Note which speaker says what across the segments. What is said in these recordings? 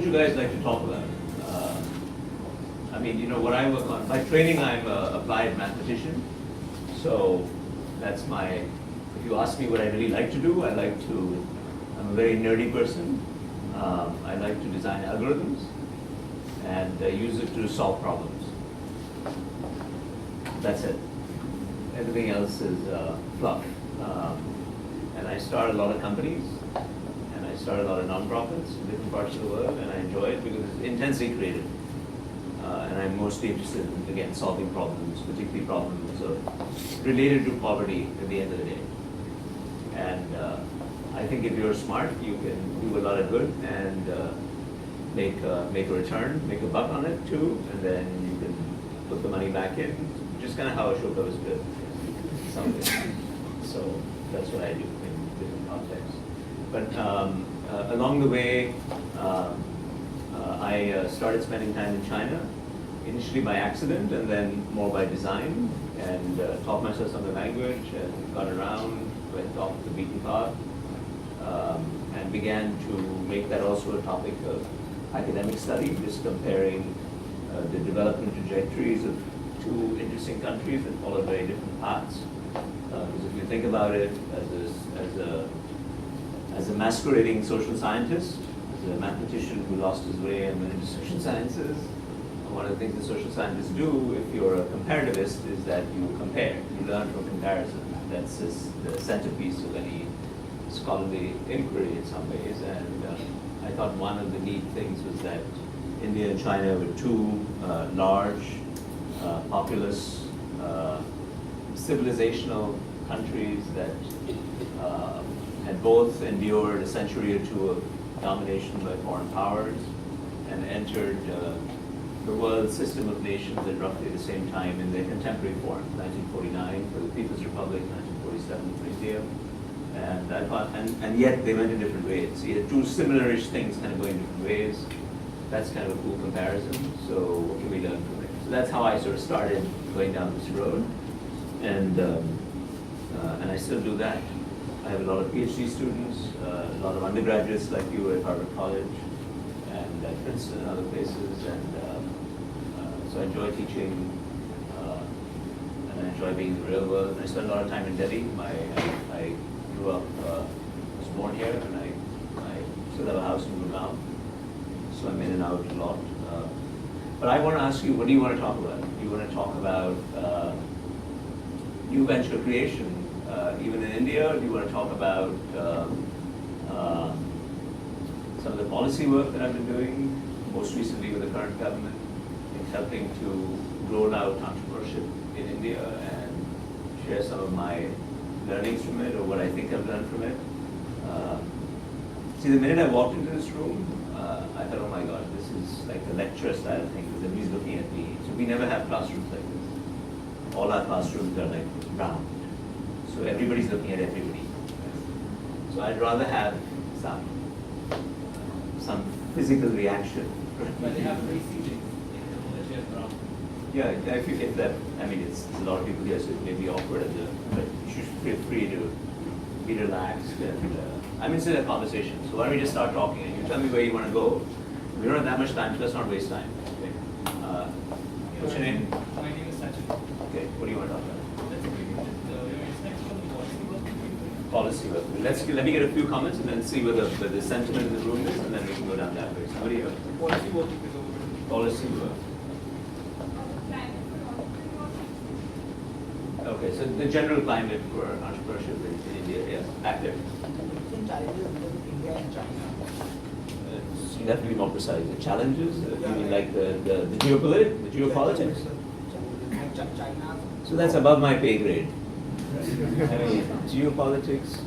Speaker 1: would you guys like to talk about? I mean, you know, what I work on, by training I'm an applied mathematician. So that's my, if you ask me what I really like to do, I'm a very nerdy person. I like to design algorithms and use it to solve problems. That's it. Everything else is fluff. And I start a lot of companies, and I start a lot of nonprofits in different parts of the world, and I enjoy it because it's intensely creative. And I'm mostly interested in, again, solving problems, particularly problems related to poverty at the end of the day. And I think if you're smart, you can do a lot of good and make a return, make a buck on it too, and then you can put the money back in, which is kind of how Ashoka was built. So that's what I do in different contexts. But along the way, I started spending time in China, initially by accident and then more by design, and taught myself some of the language and got around, went off the beaten path, and began to make that also a topic of academic study, just comparing the development trajectories of two interesting countries that follow very different paths. Because if you think about it as a masquerading social scientist, as a mathematician who lost his way and went into social sciences, one of the things that social scientists do, if you're a comparativist, is that you compare. You learn from comparison. That's the centerpiece of any scholarly inquiry in some ways. And I thought one of the neat things was that India and China were two large, populous, civilizational countries that had both endured a century or two of domination by foreign powers and entered the world system of nations at roughly the same time in their contemporary form, 1949 for the People's Republic, 1947 for India. And I thought, and yet they went in different ways. So you had two similar-ish things kind of going different ways. That's kind of a cool comparison. So what can we learn from it? So that's how I sort of started going down this road. And I still do that. I have a lot of PhD students, a lot of undergraduates like you at Harvard College, and at Princeton and other places. And so I enjoy teaching, and I enjoy being in the real world. And I spend a lot of time in Delhi. I grew up, was born here, and I still have a house in Gurgaon. So I'm in and out a lot. But I want to ask you, what do you want to talk about? Do you want to talk about new venture creation, even in India? Or do you want to talk about some of the policy work that I've been doing, most recently with the current government, in helping to roll out entrepreneurship in India and share some of my learnings from it or what I think I've learned from it? See, the minute I walked into this room, I thought, oh my God, this is like the lecture style thing, because everybody's looking at me. So we never have classrooms like this. All our classrooms are like round. So everybody's looking at everybody. So I'd rather have some physical reaction.
Speaker 2: But they have very seating.
Speaker 1: Yeah, if that, I mean, it's a lot of people here, so it may be awkward, but you should feel free to be relaxed. And I'm interested in a conversation, so why don't we just start talking, and you tell me where you want to go. We don't have that much time, so let's not waste time. Okay. What's your name?
Speaker 2: My name is Sachin.
Speaker 1: Okay, what do you want to talk about?
Speaker 2: Policy work.
Speaker 1: Policy work. Let me get a few comments and then see where the sentiment in the room is, and then we can go down that way. Somebody here?
Speaker 2: Policy work is over.
Speaker 1: Policy work. Okay, so the general climate for entrepreneurship in India, yes, back there.
Speaker 3: Different challenges between India and China.
Speaker 1: So you have to be more precise. The challenges, you mean like the geopolitics?
Speaker 3: China.
Speaker 1: So that's above my pay grade. I mean, geopolitics.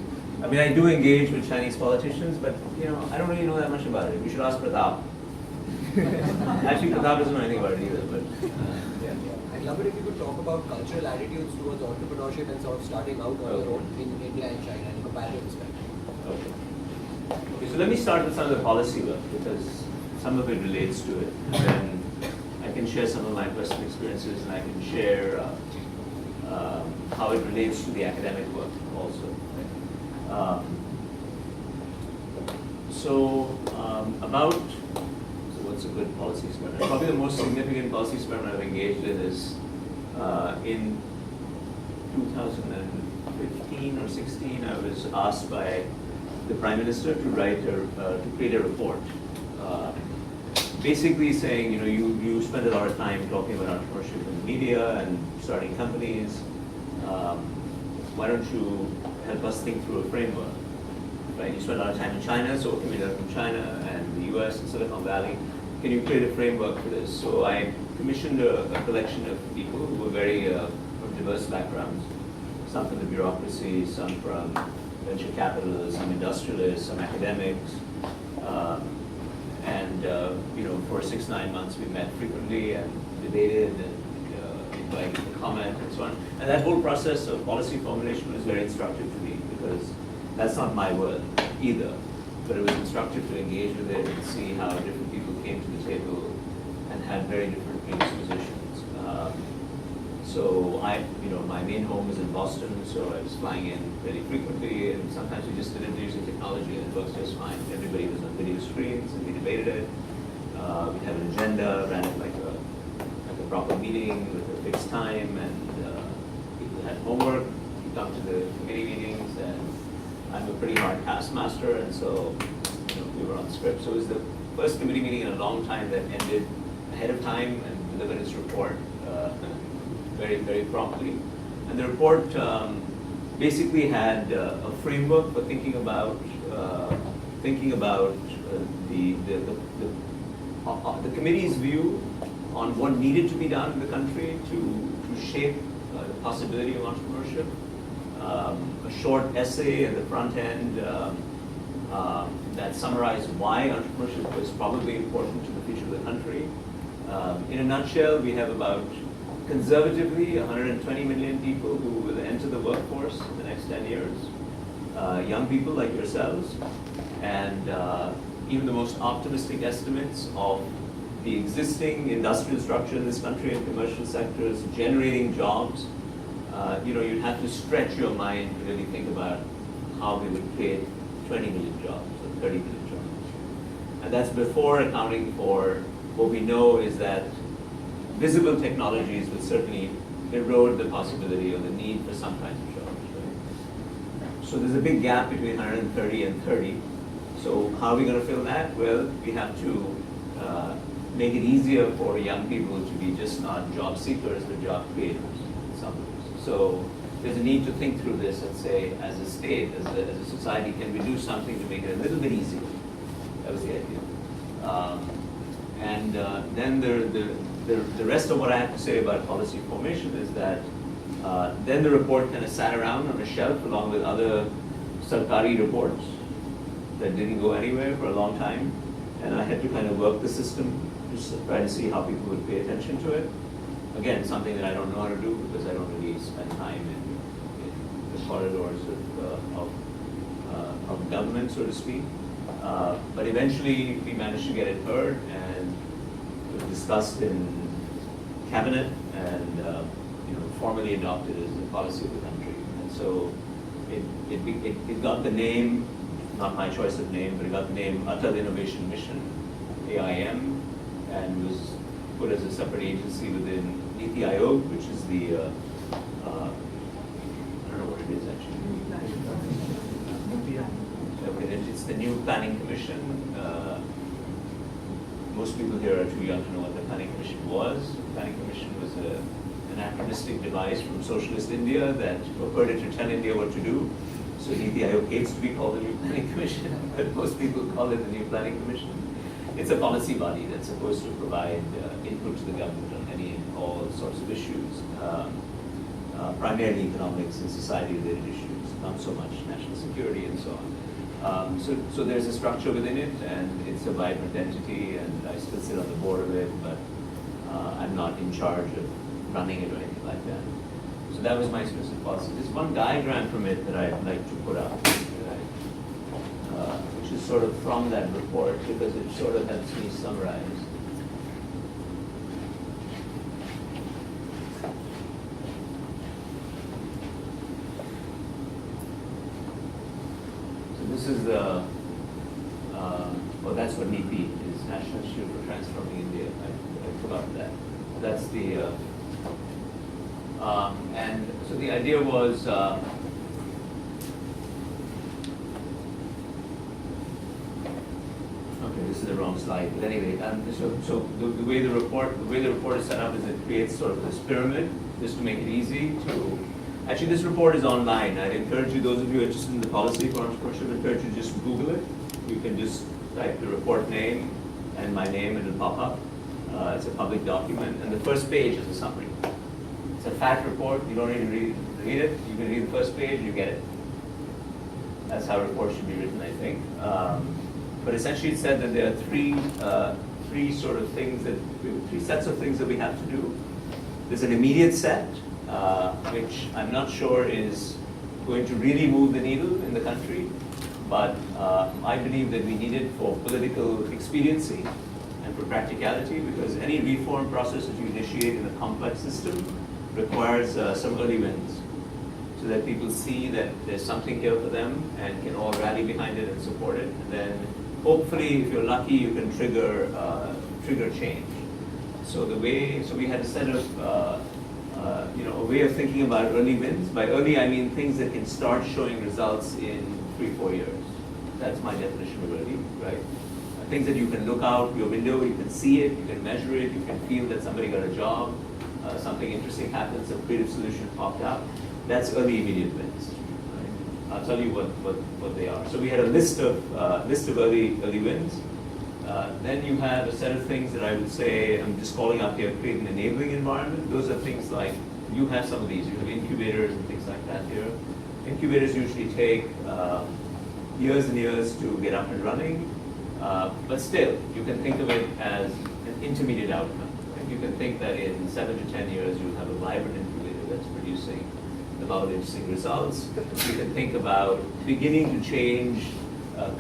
Speaker 1: I mean, I do engage with Chinese politicians, but you know, I don't really know that much about it. We should ask Pratap. Actually, Pratap doesn't know anything about it either. But yeah.
Speaker 4: I'd love it if you could talk about cultural attitudes towards entrepreneurship and sort of starting out on your own in India and China in a comparative perspective.
Speaker 1: Okay, so let me start with some of the policy work, because some of it relates to it. And then I can share some of my personal experiences, and I can share how it relates to the academic work also. About what's a good policy experiment? Probably the most significant policy experiment I've engaged in is in 2015 or 16, I was asked by the Prime Minister to create a report. Basically saying, you spend a lot of time talking about entrepreneurship in the media and starting companies. Why don't you help us think through a framework? Right? You spend a lot of time in China, so what can we learn from China and the US and Silicon Valley? Can you create a framework for this? So I commissioned a collection of people who were from diverse backgrounds. Some from the bureaucracy, some from venture capitalists, some industrialists, some academics. For 6-9 months we met frequently and debated and invited to comment and so on. And that whole process of policy formulation was very instructive to me because that's not my world either. But it was instructive to engage with it and see how different people came to the table and had very different predispositions. So my main home was in Boston, so I was flying in very frequently, and sometimes we just did it using technology, and it works just fine. Everybody was on video screens, and we debated it. We had an agenda, ran it like a proper meeting with a fixed time, and people had homework. You come to the committee meetings, and I'm a pretty hard taskmaster, and so we were on script. So it was the first committee meeting in a long time that ended ahead of time and delivered its report very, very promptly. And the report basically had a framework for thinking about the committee's view on what needed to be done in the country to shape the possibility of entrepreneurship. A short essay at the front end that summarized why entrepreneurship was probably important to the future of the country. In a nutshell, we have about conservatively 120 million people who will enter the workforce in the next 10 years. Young people like yourselves, and even the most optimistic estimates of the existing industrial structure in this country and commercial sectors generating jobs. You'd have to stretch your mind to really think about how we would create 20 million jobs or 30 million jobs. And that's before accounting for what we know is that visible technologies will certainly erode the possibility or the need for some kinds of jobs. Right? So there's a big gap between 130 and 30. So how are we going to fill that? Well, we have to make it easier for young people to be just not job seekers, but job creators in some ways. So there's a need to think through this and say, as a state, as a society, can we do something to make it a little bit easier? That was the idea. Then the rest of what I have to say about policy formation is that then the report kind of sat around on a shelf along with other Sarkari reports that didn't go anywhere for a long time. And I had to kind of work the system to try to see how people would pay attention to it. Again, something that I don't know how to do because I don't really spend time in the corridors of government, so to speak. But eventually we managed to get it heard, and it was discussed in cabinet and formally adopted as the policy of the country. And so it got the name, not my choice of name, but it got the name Atal Innovation Mission, AIM, and was put as a separate agency within Niti Aayog, which is the, I don't know what it is actually. Okay, it's the new Planning Commission. Most people here are too young to know what the Planning Commission was. The Planning Commission was an anachronistic device from socialist India that purported to tell India what to do. So Niti Aayog hates to be called the new Planning Commission, but most people call it the new Planning Commission. It's a policy body that's supposed to provide input to the government on any and all sorts of issues, primarily economics and society-related issues, not so much national security and so on. So there's a structure within it, and it's a vibrant entity, and I still sit on the board of it, but I'm not in charge of running it or anything like that. So that was my specific policy. There's one diagram from it that I'd like to put up, which is sort of from that report, because it sort of helps me summarize. So this is the, well, that's what NIPI is National Institute for Transforming India. I forgot that. That's the, and so the idea was, okay, this is the wrong slide, but anyway, so the way the report is set up is it creates sort of this pyramid, just to make it easy to, actually this report is online. I'd encourage you, those of you interested in the policy for entrepreneurship, I encourage you to just Google it. You can just type the report name and my name, and it'll pop up. It's a public document, and the first page is a summary. It's a fat report, you don't need to read it, you can read the first page, you get it. That's how reports should be written, I think. But essentially it said that there are three sort of things three sets of things that we have to do. There's an immediate set, which I'm not sure is going to really move the needle in the country, but I believe that we need it for political expediency and for practicality, because any reform process that you initiate in a complex system requires some early wins, so that people see that there's something here for them and can all rally behind it and support it. And then hopefully, if you're lucky, you can trigger change. So we had a set of, a way of thinking about early wins. By early, I mean things that can start showing results in 3-4 years. That's my definition of early, right? Things that you can look out your window, you can see it, you can measure it, you can feel that somebody got a job, something interesting happens, a creative solution popped up. That's early immediate wins. Right? I'll tell you what they are. So we had a list of early wins. Then you have a set of things that I would say, I'm just calling out here, create an enabling environment. Those are things like, you have some of these, you have incubators and things like that here. Incubators usually take years and years to get up and running, but still, you can think of it as an intermediate outcome. Right? You can think that in 7 to 10 years, you'll have a vibrant incubator that's producing a lot of interesting results. You can think about beginning to change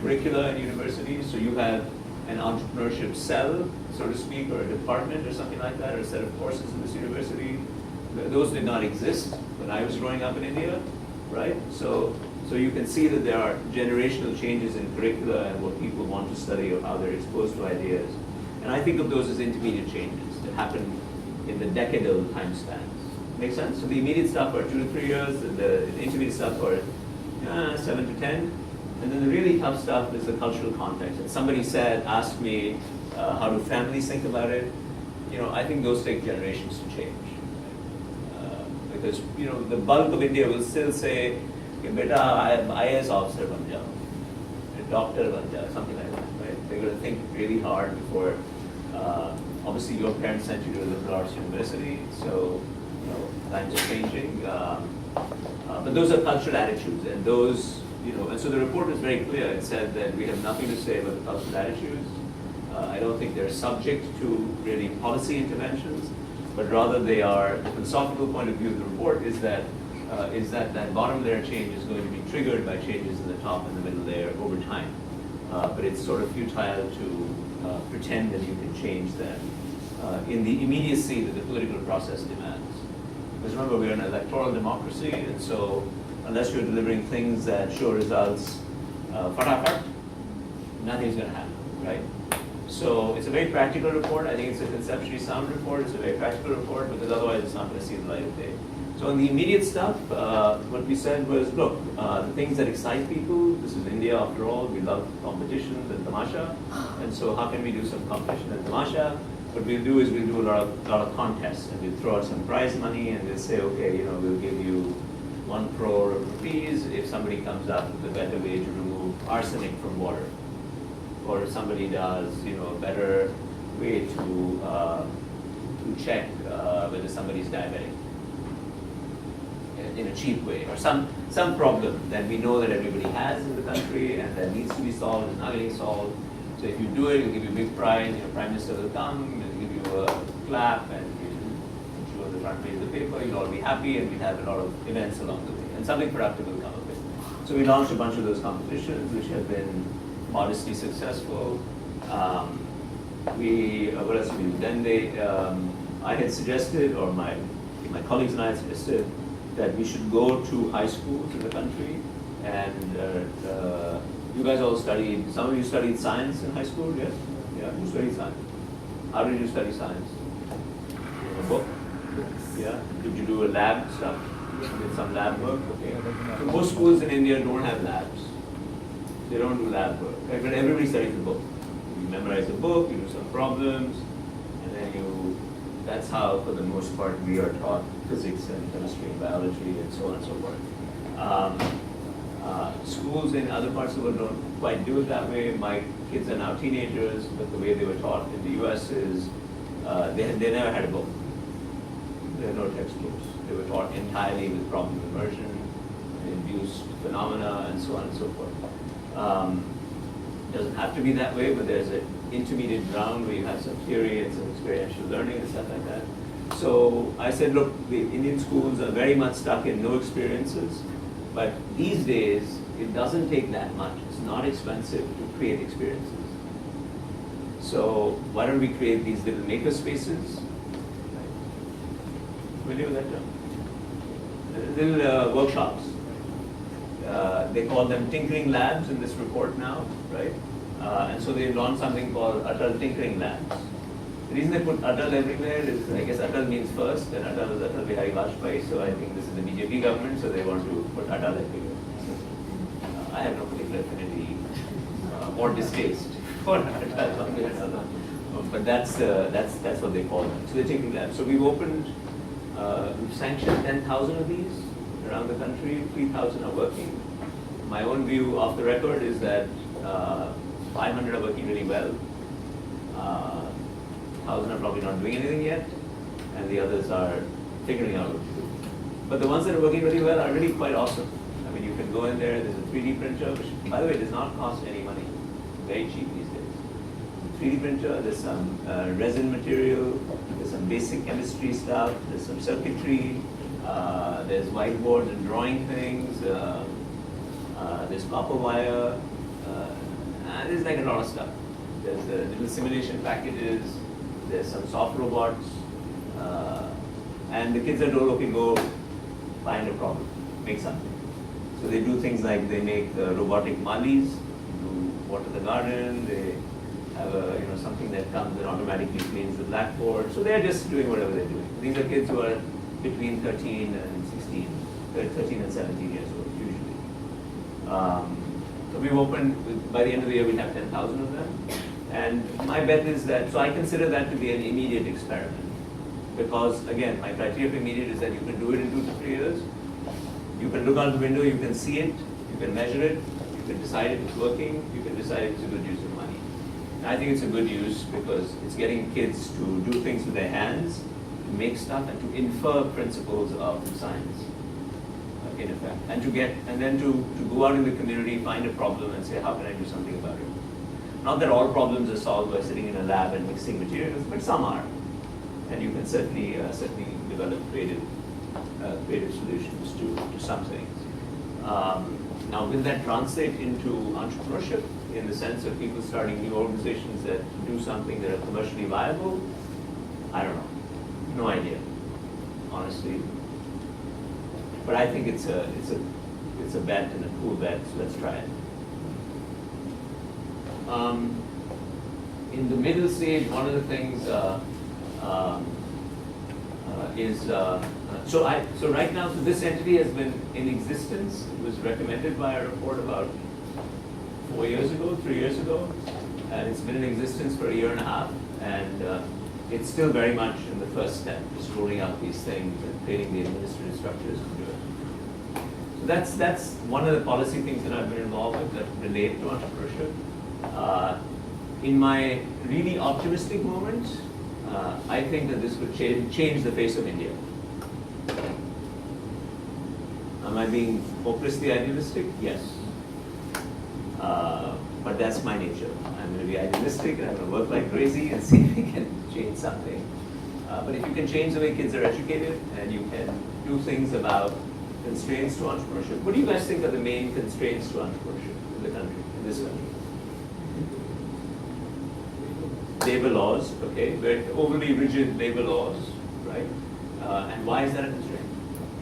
Speaker 1: curricula in universities. So you have an entrepreneurship cell, so to speak, or a department or something like that, or a set of courses in this university. Those did not exist when I was growing up in India, right? So you can see that there are generational changes in curricula and what people want to study or how they're exposed to ideas. And I think of those as intermediate changes that happen in the decadal time spans. Make sense? So the immediate stuff are 2 to 3 years, and the intermediate stuff are 7 to 10. And then the really tough stuff is the cultural context. And somebody asked me, how do families think about it? I think those take generations to change. Because, the bulk of India will still say, beta, IAS officer ban jao, a doctor ban jao, something like that, right? They're going to think really hard before, obviously your parents sent you to a liberal arts university, so, times are changing. But those are cultural attitudes, and those, and so the report was very clear. It said that we have nothing to say about the cultural attitudes. I don't think they're subject to really policy interventions, but rather they are, the philosophical point of view of the report is that that bottom layer change is going to be triggered by changes in the top and the middle layer over time. But it's sort of futile to pretend that you can change them in the immediacy that the political process demands. Because remember, we're an electoral democracy, and so unless you're delivering things that show results fatafat, nothing's going to happen, right? So it's a very practical report. I think it's a conceptually sound report. It's a very practical report, because otherwise it's not going to see the light of day. So in the immediate stuff, what we said was, look, the things that excite people, this is India after all, we love competitions and tamasha, and so how can we do some competition and tamasha? What we'll do is we'll do a lot of contests, and we'll throw out some prize money, and we'll say, okay, we'll give you 1 crore rupees if somebody comes up with a better way to remove arsenic from water, or if somebody does, a better way to check whether somebody's diabetic in a cheap way, or some problem that we know that everybody has in the country and that needs to be solved and not getting solved. So if you do it, we'll give you a big prize. Prime Minister will come, we'll give you a clap, and we'll put you on the front page of the paper. You'll all be happy, and we'll have a lot of events along the way, and something productive will come of it. So we launched a bunch of those competitions, which have been modestly successful. What else did we do? Then I had suggested, or my colleagues and I had suggested, that we should go to high schools in the country, and you guys all studied, some of you studied science in high school, yes? Yeah. Yeah, who studied science? How did you study science? In a book? Yeah. Did you do a lab stuff? Did some lab work? Okay. So most schools in India don't have labs. They don't do lab work. Right? But everybody studies the book. You memorize the book, you do some problems, and then that's how, for the most part, we are taught physics and chemistry and biology and so on and so forth. Schools in other parts of the world don't quite do it that way. My kids are now teenagers, but the way they were taught in the US is they never had a book. There are no textbooks. They were taught entirely with problem immersion, induced phenomena, and so on and so forth. Doesn't have to be that way, but there's an intermediate ground where you have some theory and some experiential learning and stuff like that. So I said, look, the Indian schools are very much stuck in no experiences, but these days, it doesn't take that much. It's not expensive to create experiences. So why don't we create these little maker spaces? Familiar with that term? Little workshops. They call them tinkering labs in this report now, right? And so they launched something called Atal Tinkering Labs. The reason they put Atal everywhere is, I guess Atal means first, and Atal is Atal Bihari Vajpayee, so I think this is the BJP government, so they want to put Atal everywhere. I have no particular affinity or distaste for Atal, one way or another. But that's what they call them. So they're tinkering labs. So we've sanctioned 10,000 of these around the country, 3,000 are working. My own view off the record is that 500 are working really well. 1,000 are probably not doing anything yet, and the others are figuring out what to do. But the ones that are working really well are really quite awesome. I mean, you can go in there, there's a 3D printer, which, by the way, does not cost any money. Very cheap these days. 3D printer, there's some resin material, there's some basic chemistry stuff, there's some circuitry, there's whiteboards and drawing things, there's copper wire, there's like a lot of stuff. There's little simulation packages, there's some soft robots, and the kids are told, okay, go find a problem, make something. So they do things like they make robotic malis, do water the garden, they have something that comes and automatically cleans the blackboard. So they're just doing whatever they're doing. These are kids who are between 13 and 16, 13 and 17 years old usually. So we've opened, by the end of the year we'll have 10,000 of them. And my bet is that, so I consider that to be an immediate experiment. Because again, my criteria for immediate is that you can do it in 2 to 3 years. You can look out the window, you can see it, you can measure it, you can decide if it's working, you can decide if it's a good use of money. And I think it's a good use because it's getting kids to do things with their hands, to make stuff, and to infer principles of science, in effect. And then to go out in the community, find a problem and say, how can I do something about it? Not that all problems are solved by sitting in a lab and mixing materials, but some are. And you can certainly develop creative solutions to some things. Now, will that translate into entrepreneurship in the sense of people starting new organizations that do something that are commercially viable? I don't know. No idea, honestly. But I think it's a bet and a cool bet, so let's try it. In the middle stage, one of the things so right now, so this entity has been in existence. It was recommended by a report about 3 years ago, and it's been in existence for 1.5 years, and it's still very much in the first step, just rolling out these things and creating the administrative structures to do it. So that's one of the policy things that I've been involved with that relate to entrepreneurship. In my really optimistic moment, I think that this would change the face of India. Am I being hopelessly idealistic? Yes. But that's my nature. I'm going to be idealistic and I'm going to work like crazy and see if we can change something. But if you can change the way kids are educated and you can do things about constraints to entrepreneurship, what do you guys think are the main constraints to entrepreneurship in the country, in this country? Labor laws, okay, very overly rigid labor laws, right? And why is that a constraint?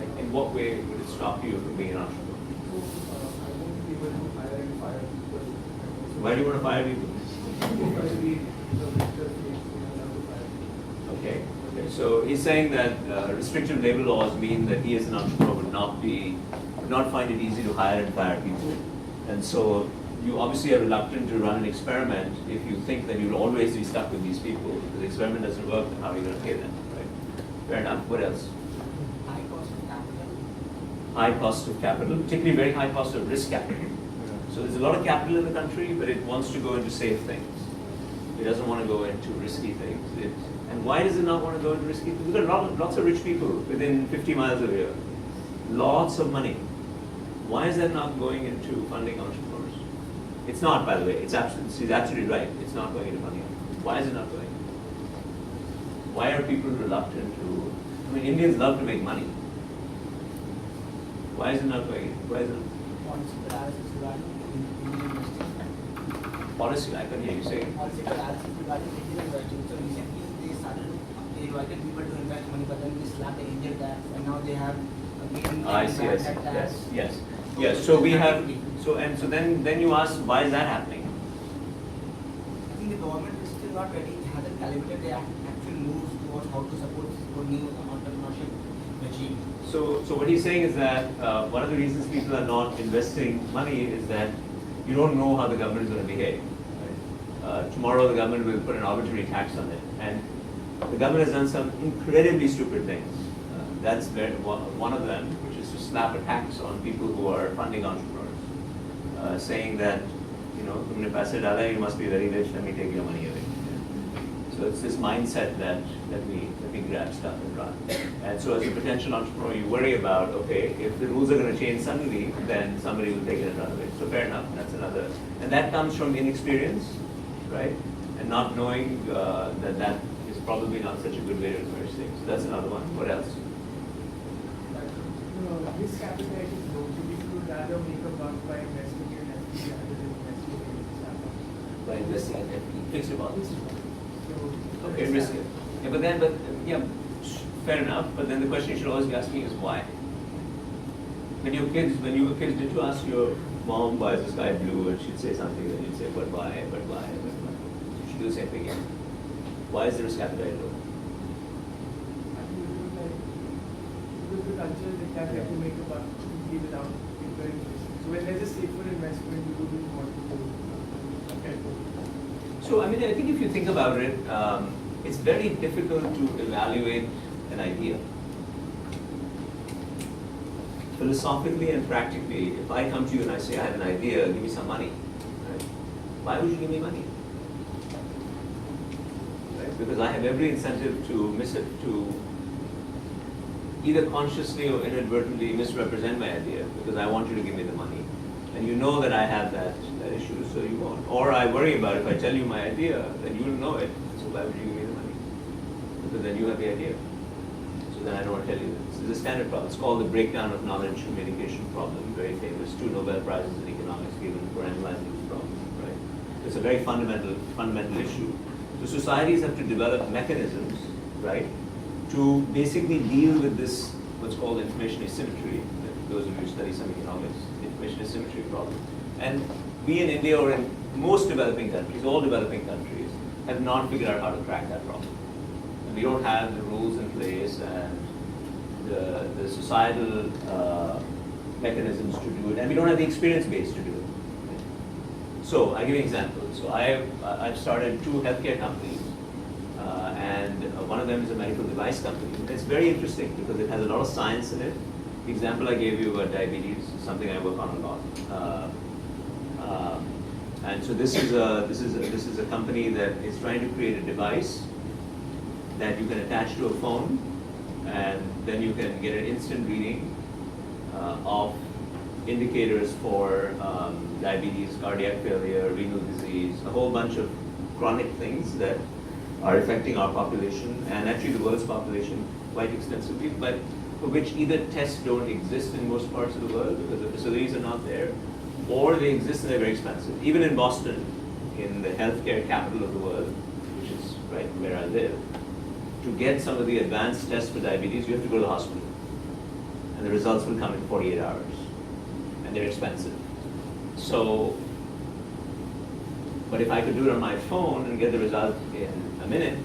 Speaker 1: Like, in what way would it stop you from being an entrepreneur?
Speaker 2: I won't be able to hire and fire people.
Speaker 1: Why do you want to fire people?
Speaker 2: Because we
Speaker 1: Okay. Okay. So he's saying that restrictive labor laws mean that he as an entrepreneur would not find it easy to hire and fire people, and so you obviously are reluctant to run an experiment if you think that you'll always be stuck with these people. If the experiment doesn't work, then how are you going to pay them? Right? Fair enough. What else?
Speaker 3: High cost of capital.
Speaker 1: High cost of capital, particularly very high cost of risk capital. So there's a lot of capital in the country, but it wants to go into safe things. It doesn't want to go into risky things. And why does it not want to go into risky things? We've got lots of rich people within 50 miles of here. Lots of money. Why is that not going into funding entrepreneurs? It's not, by the way. She's absolutely right. It's not going into funding entrepreneurs. Why is it not going? Why are people reluctant to? I mean, Indians love to make money. Why is it not going? Why is it?
Speaker 3: Policy paralysis regarding Indian investing.
Speaker 1: Policy, I can hear you say.
Speaker 3: Policy paralysis regarding Indian investing. So recently they invited people to invest money, but then they slapped the Indian tax, and now they have again
Speaker 1: I see.
Speaker 3: that tax.
Speaker 1: Yes. So we have. So then you ask, why is that happening?
Speaker 3: I think the government is still not ready, hasn't calibrated their actual moves towards how to support this new entrepreneurship regime.
Speaker 1: So what he's saying is that one of the reasons people are not investing money is that you don't know how the government is going to behave. Right? Tomorrow the government will put an arbitrary tax on it, and the government has done some incredibly stupid things. That's one of them, which is to slap a tax on people who are funding entrepreneurs, saying that, तुमने पैसे डाला, you must be very rich, let me take your money away. So it's this mindset that let me grab stuff and run. And so as a potential entrepreneur, you worry about, okay, if the rules are going to change suddenly, then somebody will take it and run away. So fair enough, that's another. And that comes from inexperience, right? And not knowing that is probably not such a good way to approach things. So that's another one. What else?
Speaker 2: This capital is low, so we could rather make a buck by investing in FP rather than investing in startups.
Speaker 1: By investing in fixed deposits.
Speaker 2: So,
Speaker 1: Okay, risk it. Yeah, fair enough. But then the question you should always be asking is why. When you were kids, did you ask your mom why is the sky blue, and she'd say something, and you'd say, but why? You should do the same thing here. Why is the risk appetite low?
Speaker 2: Because the culture is that you have to make a buck quickly without incurring risk. So when there's a safer investment, you wouldn't want to go. Okay.
Speaker 1: So I think if you think about it, it's very difficult to evaluate an idea. Philosophically and practically, if I come to you and I say, I have an idea, give me some money, right? Why would you give me money? Right? Because I have every incentive to either consciously or inadvertently misrepresent my idea because I want you to give me the money. And you know that I have that issue, so you won't. Or I worry about if I tell you my idea, then you'll know it, so why would you give me the money? Because then you have the idea. So then I don't want to tell you that. This is a standard problem. It's called the breakdown of knowledge communication problem, very famous. 2 Nobel Prizes in economics given for analyzing this problem, right? It's a very fundamental issue. So societies have to develop mechanisms, right, to basically deal with this, what's called information asymmetry. Those of you who study some economics, information asymmetry problem. And we in India or in most developing countries, all developing countries, have not figured out how to crack that problem. And we don't have the rules in place and the societal mechanisms to do it, and we don't have the experience base to do it. So I give you an example. So I've started 2 healthcare companies, and one of them is a medical device company. It's very interesting because it has a lot of science in it. The example I gave you about diabetes is something I work on a lot. And so this is a company that is trying to create a device that you can attach to a phone, and then you can get an instant reading of indicators for diabetes, cardiac failure, renal disease, a whole bunch of chronic things that are affecting our population and actually the world's population quite extensively, but for which either tests don't exist in most parts of the world because the facilities are not there, or they exist and they're very expensive. Even in Boston, in the healthcare capital of the world, which is right where I live, to get some of the advanced tests for diabetes, you have to go to the hospital. And the results will come in 48 hours. And they're expensive. So But if I could do it on my phone and get the result in a minute,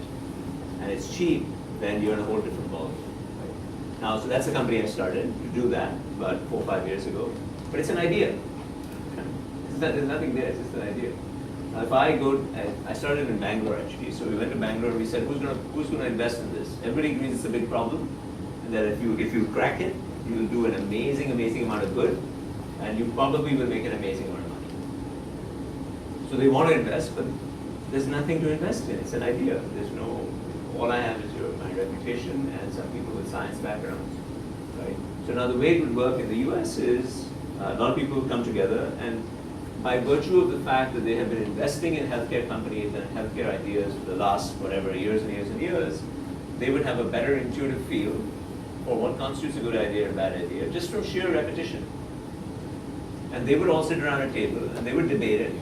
Speaker 1: and it's cheap, then you're in a whole different ballgame. Right? Now, so that's the company I started to do that about 4 or 5 years ago. But it's an idea. There's nothing there, it's just an idea. Now, if I go, I started in Bangalore actually. So we went to Bangalore and we said, who's going to invest in this? Everybody agrees it's a big problem, and that if you crack it, you will do an amazing amount of good, and you probably will make an amazing amount of money. So they want to invest, but there's nothing to invest in. It's an idea. There's no, all I have is my reputation and some people with science backgrounds, right? So now the way it would work in the US is a lot of people come together, and by virtue of the fact that they have been investing in healthcare companies and healthcare ideas for the last whatever years and years and years, they would have a better intuitive feel for what constitutes a good idea or a bad idea, just from sheer repetition. And they would all sit around a table and they would debate it,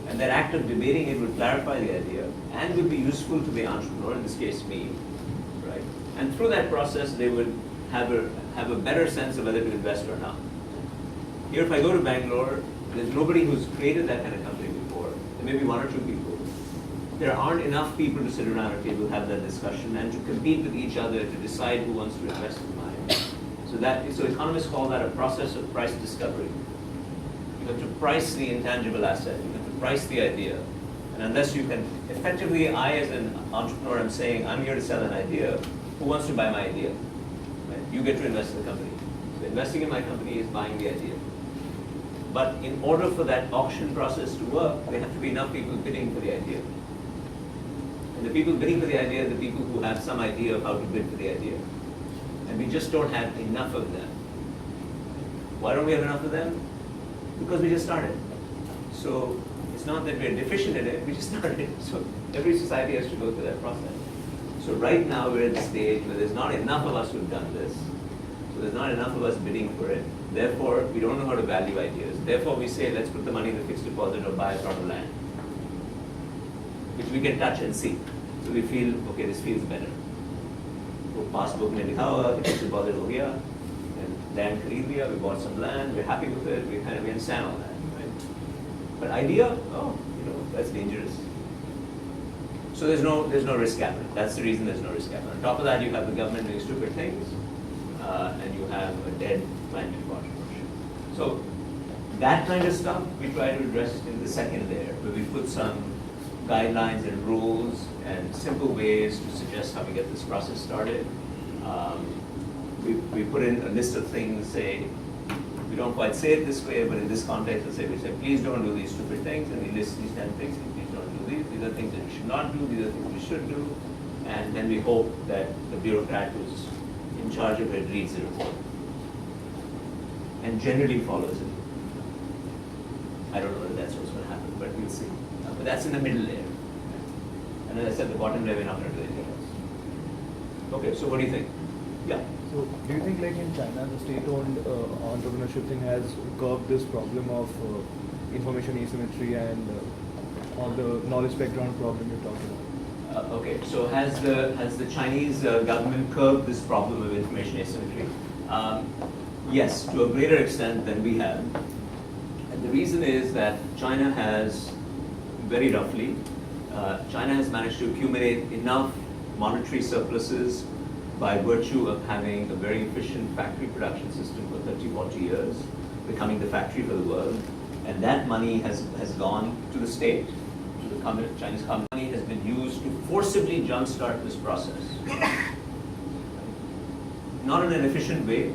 Speaker 1: and that act of debating it would clarify the idea and would be useful to the entrepreneur, in this case me, right? And through that process, they would have a better sense of whether to invest or not. Here, if I go to Bangalore, there's nobody who's created that kind of company before. There may be 1 or 2 people. There aren't enough people to sit around a table, have that discussion, and to compete with each other to decide who wants to invest in mine. So economists call that a process of price discovery. You have to price the intangible asset. You have to price the idea. And unless you can, effectively, I as an entrepreneur am saying, I'm here to sell an idea. Who wants to buy my idea? Right? You get to invest in the company. So investing in my company is buying the idea. But in order for that auction process to work, there have to be enough people bidding for the idea. And the people bidding for the idea are the people who have some idea of how to bid for the idea. And we just don't have enough of them. Why don't we have enough of them? Because we just started. So it's not that we're deficient in it, we just started. So every society has to go through that process. So right now we're at the stage where there's not enough of us who've done this. So there's not enough of us bidding for it. Therefore, we don't know how to value ideas. Therefore, we say, let's put the money in the fixed deposit or buy a plot of land, which we can touch and see. So we feel, okay, this feels better. So passbook mein likha hua, fixed deposit ho gaya, and land khareed liya, we bought some land, we're happy with it, we understand all that, right? But idea, that's dangerous. So there's no risk capital. That's the reason there's no risk capital. On top of that, you have the government doing stupid things, and you have a dead planted entrepreneurship. So that kind of stuff we try to address in the second layer, where we put some guidelines and rules and simple ways to suggest how we get this process started. We put in a list of things, say, we don't quite say it this way, but in this context, we say, please don't do these stupid things, and we list these 10 things, please don't do these. These are things that you should not do, these are things we should do, and then we hope that the bureaucrat who's in charge of it reads the report and generally follows it. I don't know whether that's what's going to happen, but we'll see. But that's in the middle layer. And as I said, the bottom layer, we're not going to do anything else. Okay, so what do you think? Yeah.
Speaker 5: So do you think, like in China, the state-owned entrepreneurship thing has curbed this problem of information asymmetry and all the knowledge background problem you're talking about?
Speaker 1: Okay, so has the Chinese government curbed this problem of information asymmetry? Yes, to a greater extent than we have. And the reason is that China has, very roughly, China has managed to accumulate enough monetary surpluses by virtue of having a very efficient factory production system for 30, 40 years, becoming the factory for the world. And that money has gone to the state, to the Chinese company, has been used to forcibly jumpstart this process. Not in an efficient way,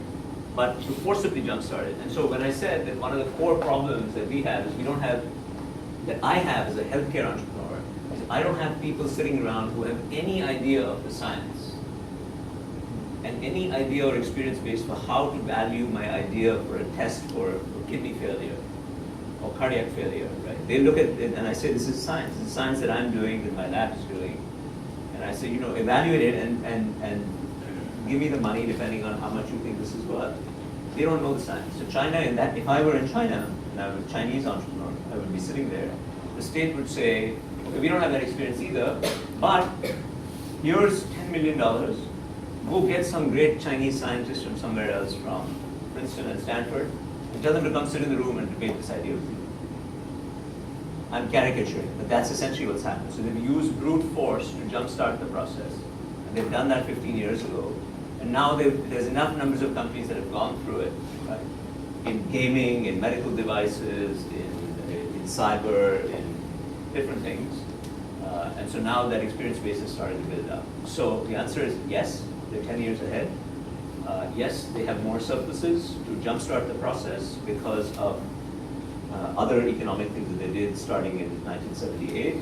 Speaker 1: but to forcibly jumpstart it. And so when I said that one of the core problems that we have is that I have as a healthcare entrepreneur, is I don't have people sitting around who have any idea of the science and any idea or experience base for how to value my idea for a test for kidney failure or cardiac failure, right? They look at it and I say, this is science. This is science that I'm doing, that my lab is doing. And I say, evaluate it and give me the money depending on how much you think this is worth. They don't know the science. So China, if I were in China, and I was a Chinese entrepreneur, I would be sitting there, the state would say, okay, we don't have that experience either, but here's $10 million. Go get some great Chinese scientists from somewhere else, from Princeton and Stanford, and tell them to come sit in the room and debate this idea with you. I'm caricaturing, but that's essentially what's happened. So they've used brute force to jumpstart the process. And they've done that 15 years ago. And now there's enough numbers of companies that have gone through it, right? In gaming, in medical devices, in cyber, in different things. And so now that experience base is starting to build up. So the answer is yes, they're 10 years ahead. Yes, they have more surpluses to jumpstart the process because of other economic things that they did starting in 1978.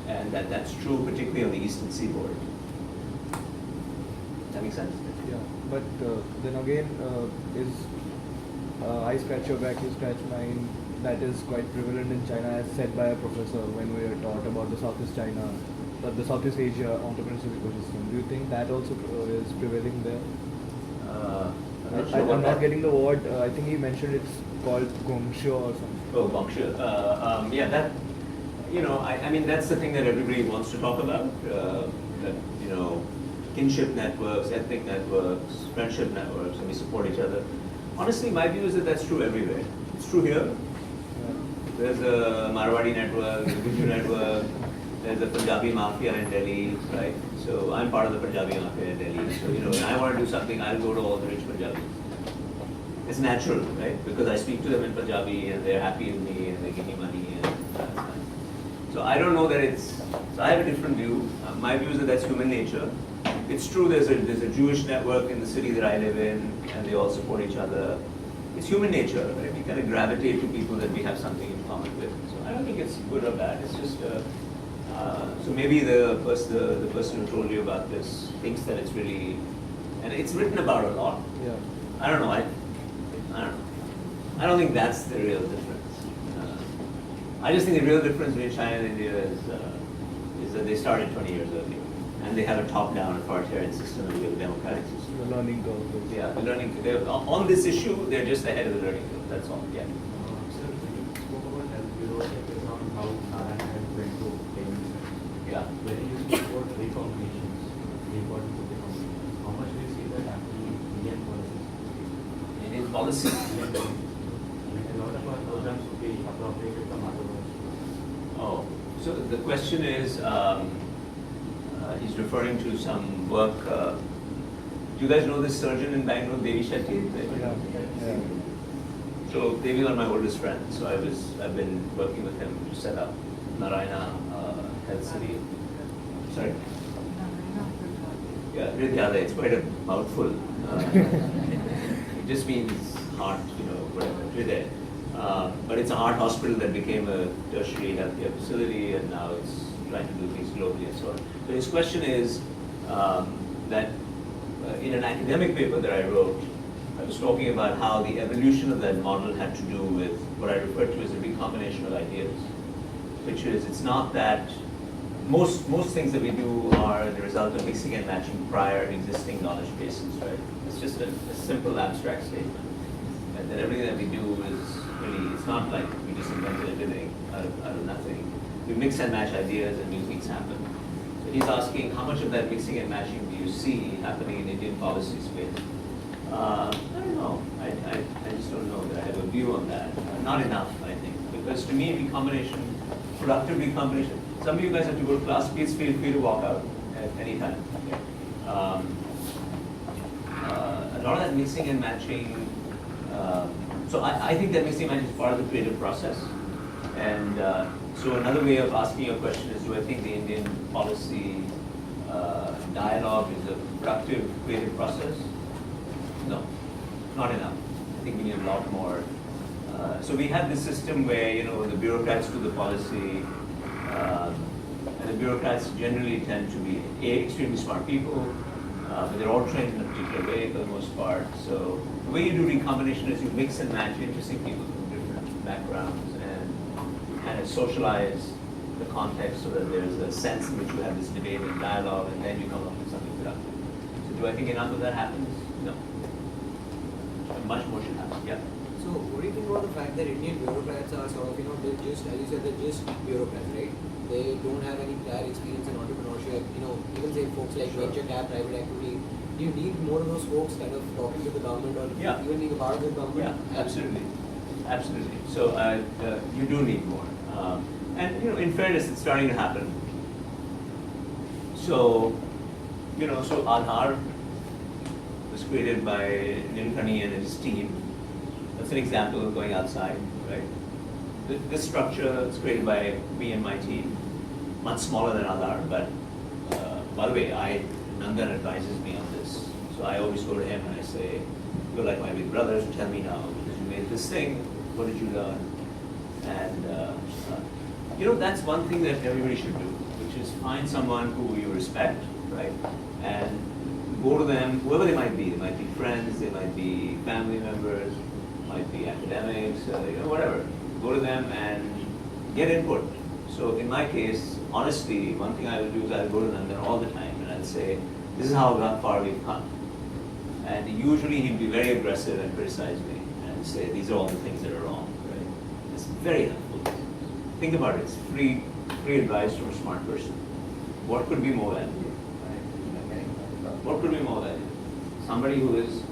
Speaker 1: And that's true particularly on the Eastern Seaboard. That makes sense?
Speaker 5: Yeah, but then again, is I scratch your back, you scratch mine, that is quite prevalent in China, as said by a professor when we were taught about the Southeast China, the Southeast Asia entrepreneurship ecosystem. Do you think that also is prevailing there? I'm not getting the word. I think he mentioned it's called Gongshu or something.
Speaker 1: Oh, Gongshu. Yeah, that, I mean, that's the thing that everybody wants to talk about. That, kinship networks, ethnic networks, friendship networks, and we support each other. Honestly, my view is that that's true everywhere. It's true here. There's a Marwadi network, there's a Guju network, there's a Punjabi mafia in Delhi, right? So I'm part of the Punjabi mafia in Delhi. So, when I want to do something, I'll go to all the rich Punjabis. It's natural, right? Because I speak to them in Punjabi and they're happy with me and they give me money and that's nice. So I don't know that so I have a different view. My view is that that's human nature. It's true there's a Jewish network in the city that I live in and they all support each other. It's human nature, right? We kind of gravitate to people that we have something in common with. So I don't think it's good or bad. It's just, so maybe the person who told you about this thinks that it's really, and it's written about a lot.
Speaker 5: Yeah.
Speaker 1: I don't know. I don't know. I don't think that's the real difference. I just think the real difference between China and India is that they started 20 years earlier. And they have a top-down authoritarian system and we have a democratic system.
Speaker 5: The learning curve.
Speaker 1: Yeah, the learning curve. On this issue, they're just ahead of the learning curve. That's all. Yeah.
Speaker 6: Sir, you spoke about health bureau is on how Narayan has went to payments.
Speaker 1: Yeah.
Speaker 6: When you speak about recombinations, the importance of recombinations, how much do you see that actually Indian policies?
Speaker 1: Indian policy.
Speaker 6: I mean, a lot of our programs would be appropriated from other words.
Speaker 1: Oh, so the question is, he's referring to some work. Do you guys know this surgeon in Bangalore, Devi Shetty?
Speaker 5: Yeah.
Speaker 1: So Devi is my oldest friend. So I've been working with him to set up Narayana Health City. Sorry. Yeah, Ridyalaya. It's quite a mouthful. It just means heart, whatever. Hriday. But it's a heart hospital that became a tertiary healthcare facility, and now it's trying to do things globally and so on. So his question is that in an academic paper that I wrote, I was talking about how the evolution of that model had to do with what I refer to as a recombination of ideas, which is it's not that most things that we do are the result of mixing and matching prior existing knowledge bases, right? It's just a simple abstract statement. And that everything that we do is really, it's not like we just invented everything out of nothing. We mix and match ideas and new things happen. So he's asking how much of that mixing and matching do you see happening in Indian policy space? I don't know. I just don't know that I have a view on that. Not enough, I think. Because to me, recombination, productive recombination, some of you guys have to go to class, please feel free to walk out at any time. A lot of that mixing and matching, so I think that mixing and matching is part of the creative process. And so another way of asking your question is, do I think the Indian policy dialogue is a productive creative process? No, not enough. I think we need a lot more. So we have this system where, the bureaucrats do the policy, and the bureaucrats generally tend to be extremely smart people, but they're all trained in a particular way for the most part. So the way you do recombination is you mix and match interesting people from different backgrounds and kind of socialize the context so that there's a sense in which you have this debate and dialogue, and then you come up with something productive. So do I think enough of that happens? No. Much more should happen. Yeah.
Speaker 4: So what do you think about the fact that Indian bureaucrats are sort of, they're just, as you said, they're just bureaucrats, right? They don't have any prior experience in entrepreneurship. Even say folks like venture cap, private equity. Do you need more of those folks kind of talking to the government or even being a part of the government?
Speaker 1: Yeah, absolutely. absolutely. So you do need more. And in fairness, it's starting to happen. So, so Aadhaar was created by Nimkani and his team. That's an example of going outside, right? This structure is created by me and my team, much smaller than Aadhaar, but by the way, Nandan advises me on this. So I always go to him and I say, you're like my big brother, so tell me now, because you made this thing, what did you learn? And that's one thing that everybody should do, which is find someone who you respect, right? And go to them, whoever they might be. They might be friends, they might be family members, might be academics, whatever. Go to them and get input. So in my case, honestly, one thing I will do is I'll go to Nandan all the time and I'll say, this is how far we've come. And usually he'll be very aggressive and criticize me and say, these are all the things that are wrong, right? It's very helpful. Think about it, it's free advice from a smart person. What could be more valuable, right? What could be more valuable? Somebody who is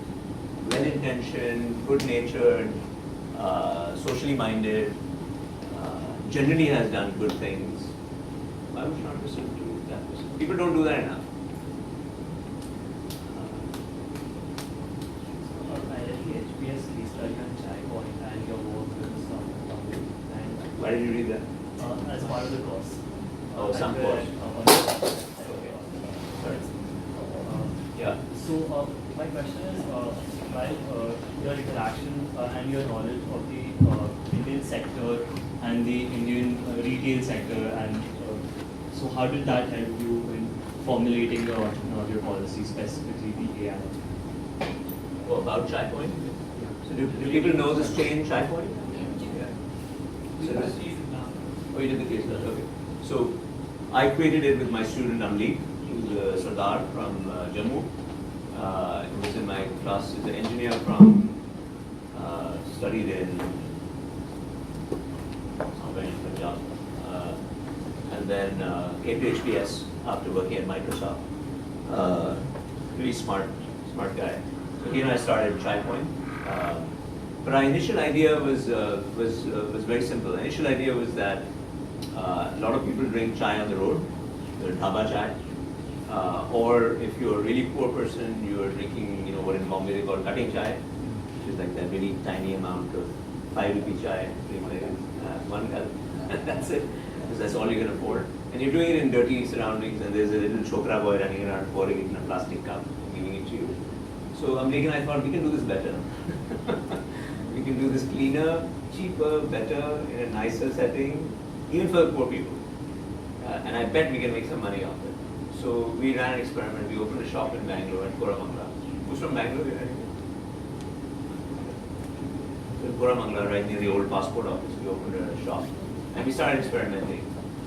Speaker 1: well-intentioned, good-natured, socially minded, generally has done good things. Why would you not listen to that person? People don't do that enough. Why did you read that?
Speaker 7: As part of the course.
Speaker 1: Oh, some course.
Speaker 7: Okay.
Speaker 1: Sorry. Yeah.
Speaker 7: So my question is, while your interaction and your knowledge of the Indian sector and the Indian retail sector, and so how did that help you in formulating your entrepreneurial policy, specifically the AI?
Speaker 1: Oh, about Chai Point? So do people know this chain, Chai Point? So oh, you did the case study, okay. So I created it with my student Amlik, who's a Sardar from Jammu. He was in my class. He's an engineer from, studied in somewhere in Punjab. And then came to HBS after working at Microsoft. Really smart guy. So he and I started Chai Point. But our initial idea was very simple. The initial idea was that a lot of people drink chai on the road, the dhaba chai, or if you're a really poor person, you're drinking, what in Bombay they call cutting chai, which is like that really tiny amount of 5 rupee chai, one cup, that's it, because that's all you can afford. And you're doing it in dirty surroundings, and there's a little chokra boy running around pouring it in a plastic cup and giving it to you. So Amrik and I thought we can do this better. We can do this cleaner, cheaper, better, in a nicer setting, even for the poor people. And I bet we can make some money off it. So we ran an experiment. We opened a shop in Bangalore, in Koramangala. Who's from Bangalore? So in Koramangala, right near the old passport office, we opened a shop. And we started experimenting.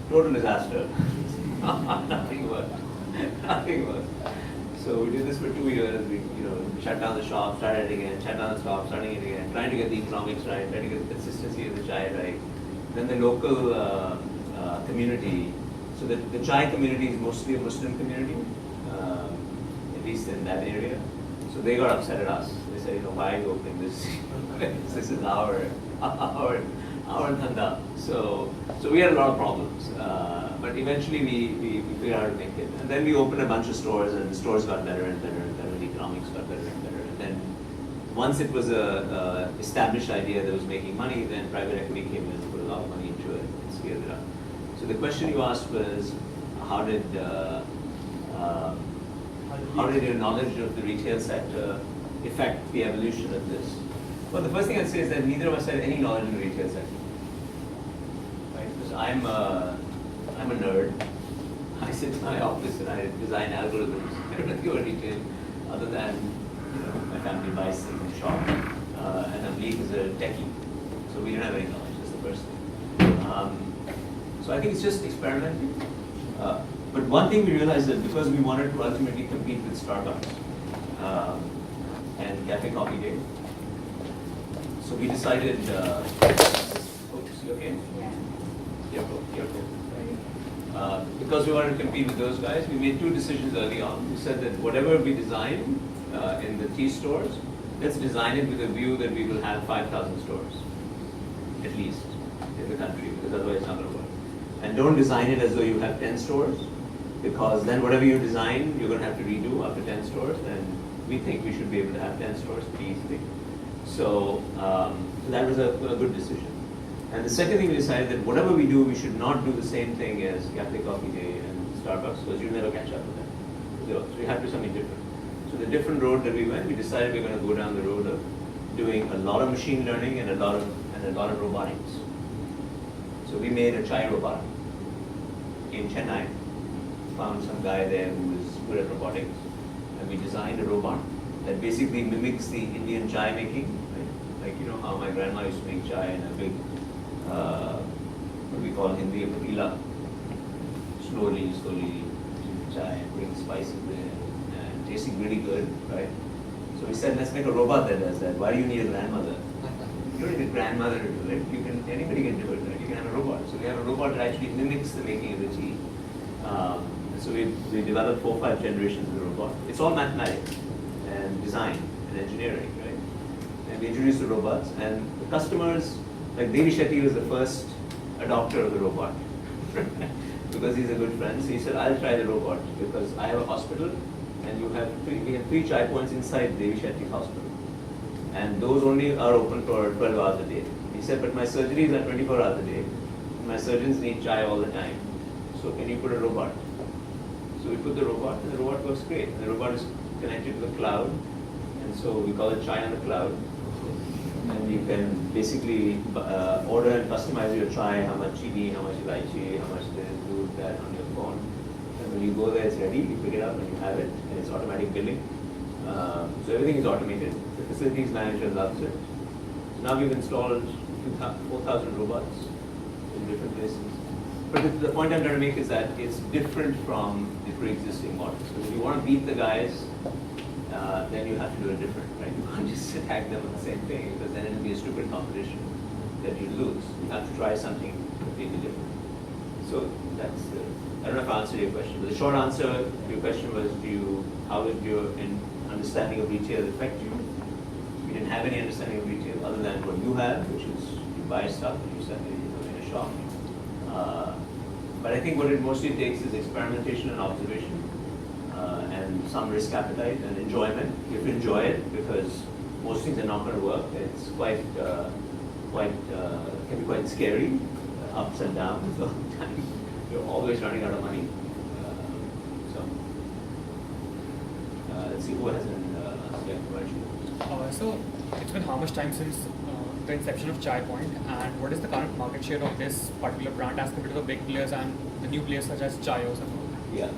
Speaker 1: Total disaster. Nothing worked. Nothing worked. So we did this for 2 years. We shut down the shop, started it again, shut down the shop, starting it again, trying to get the economics right, trying to get the consistency of the chai right. Then the local community. So the chai community is mostly a Muslim community, at least in that area. So they got upset at us. They said, why are you opening this? This is our dhanda. So we had a lot of problems. But eventually we figured out how to make it. And then we opened a bunch of stores, and the stores got better and better and better. The economics got better and better. And then once it was a established idea that was making money, then private equity came in and put a lot of money into it and scaled it up. So the question you asked was, how did your knowledge of the retail sector affect the evolution of this? Well, the first thing I'd say is that neither of us had any knowledge in the retail sector. Right? Because I'm a nerd. I sit in my office and I design algorithms. I don't know about retail, other than my family buys things in the shop. And Amlik is a techie, so we don't have any knowledge. That's the first thing. So I think it's just experimenting. But one thing we realized that because we wanted to ultimately compete with Starbucks and Cafe Coffee Day, so we decided. Oops, you okay? Careful. Because we wanted to compete with those guys, we made 2 decisions early on. We said that whatever we design in the tea stores, let's design it with a view that we will have 5,000 stores. at least, in the country, because otherwise it's not going to work. And don't design it as though you have 10 stores, because then whatever you design, you're going to have to redo after 10 stores, and we think we should be able to have 10 stores pretty easily. So that was a good decision. And the second thing we decided that whatever we do, we should not do the same thing as Cafe Coffee Day and Starbucks, because you'll never catch up with them. So we have to do something different. So the different road that we went, we decided we're going to go down the road of doing a lot of machine learning and a lot of robotics. So we made a chai robot in Chennai. Found some guy there who was good at robotics, and we designed a robot that basically mimics the Indian chai making, right? Like you know how my grandma used to make chai in a big, what we call Hindi a patila. Slowly chai and putting spices there and tasting really good, right? So we said, let's make a robot that does that. Why do you need a grandmother? You don't need a grandmother to do it. Anybody can do it, right? You can have a robot. So we have a robot that actually mimics the making of the tea. So we developed 4 or 5 generations of the robot. It's all mathematics and design and engineering, right? And we introduced the robots, and the customers, like Devi Shetty was the first adopter of the robot. Because he's a good friend. So he said, I'll try the robot because I have a hospital, and we have 3 chai points inside Devi Shetty's hospital. And those only are open for 12 hours a day. He said, but my surgeries are 24 hours a day. My surgeons need chai all the time. So can you put a robot? So we put the robot, and the robot works great. And the robot is connected to the cloud, and so we call it chai on the cloud. And you can basically order and customize your chai, how much chini, how much elaichi, how much this, do that on your phone. And when you go there, it's ready, you pick it up and you have it, and it's automatic billing. So everything is automated. The facilities manager loves it. So now we've installed 4,000 robots in different places. But the point I'm trying to make is that it's different from the pre-existing models. So if you want to beat the guys, then you have to do it different, right? You can't just attack them with the same thing, because then it'll be a stupid competition that you lose. You have to try something completely different. So that's I don't know if I answered your question, but the short answer to your question was, how did your understanding of retail affect you? We didn't have any understanding of retail other than what you have, which is you buy stuff and you sell it in a shop. But I think what it mostly takes is experimentation and observation, and some risk appetite and enjoyment. You have to enjoy it, because most things are not going to work. It's can be quite scary, ups and downs all the time. You're always running out of money. Let's see who has an question.
Speaker 8: So it's been how much time since the inception of Chai Point, and what is the current market share of this particular brand as compared to the big players and the new players such as Chayos and all?
Speaker 1: Yeah.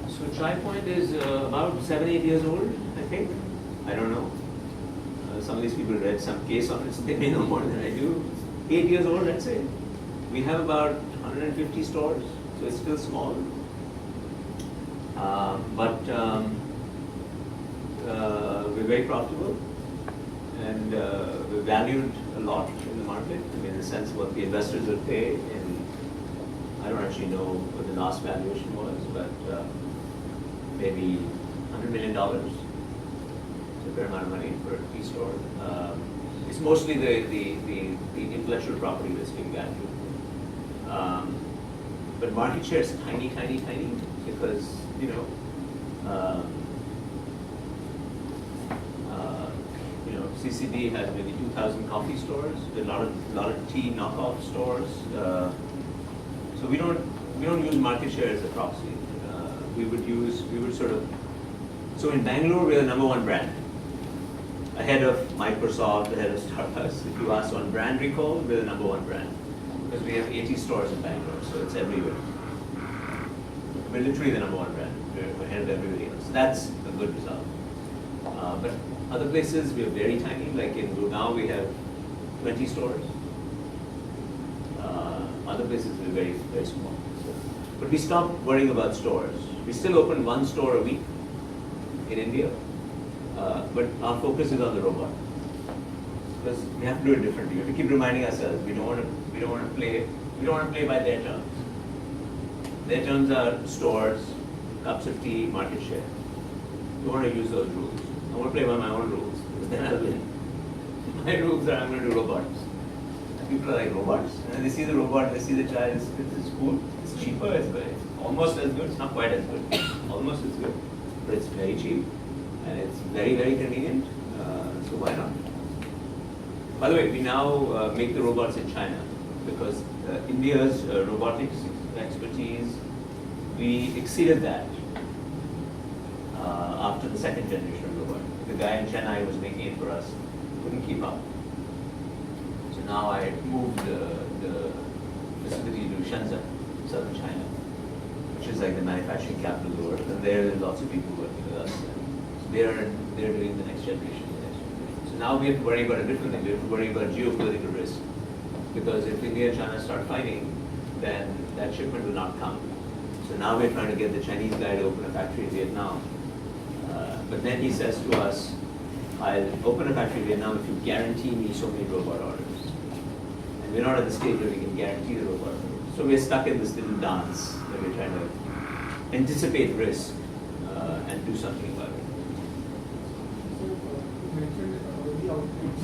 Speaker 1: So Chai Point is about 7-8 years old, I think. I don't know. Some of these people read some case on it, so they may know more than I do. 8 years old, let's say. We have about 150 stores, so it's still small. But we're very profitable, and we're valued a lot in the market. I mean, in the sense of what the investors would pay. And I don't actually know what the last valuation was, but maybe $100 million. It's a fair amount of money for a tea store. It's mostly the intellectual property that's being valued. But market share is tiny, because, CCD has maybe 2,000 coffee stores, a lot of tea knockoff stores. So we don't use market share as a proxy. So in Bangalore, we're the #1 brand, ahead of Microsoft, ahead of Starbucks. If you ask on brand recall, we're the #1 brand, because we have 80 stores in Bangalore, so it's everywhere. We're literally the #1 brand. We're ahead of everybody else. That's a good result. But other places, we're very tiny. Like in Gurgaon, we have 20 stores. Other places, we're very, very small. But we stopped worrying about stores. We still open 1 store a week in India, but our focus is on the robot, because we have to do it differently. We have to keep reminding ourselves we don't want to play by their terms. Their terms are stores, cups of tea, market share. We want to use those rules. I want to play by my own rules, because then I'll win. My rules are I'm going to do robots. people are like robots. And they see the robot, they see the child, it's cool, it's cheaper, it's good, it's almost as good, it's not quite as good, almost as good, but it's very cheap and it's very, very convenient, so why not? By the way, we now make the robots in China because India's robotics expertise, we exceeded that after the second generation of robot. The guy in Chennai was making it for us, couldn't keep up. So now I moved the facility to Shenzhen, southern China, which is like the manufacturing capital of the world, and there's lots of people working with us. So they're doing the next generation. So now we have to worry about a different thing. We have to worry about geopolitical risk, because if India and China start fighting, then that shipment will not come. So now we're trying to get the Chinese guy to open a factory in Vietnam. But then he says to us, I'll open a factory in Vietnam if you guarantee me so many robot orders. And we're not at the stage where we can guarantee the robot orders. So we're stuck in this little dance where we're trying to anticipate risk and do something about it.
Speaker 2: So you mentioned the outreach.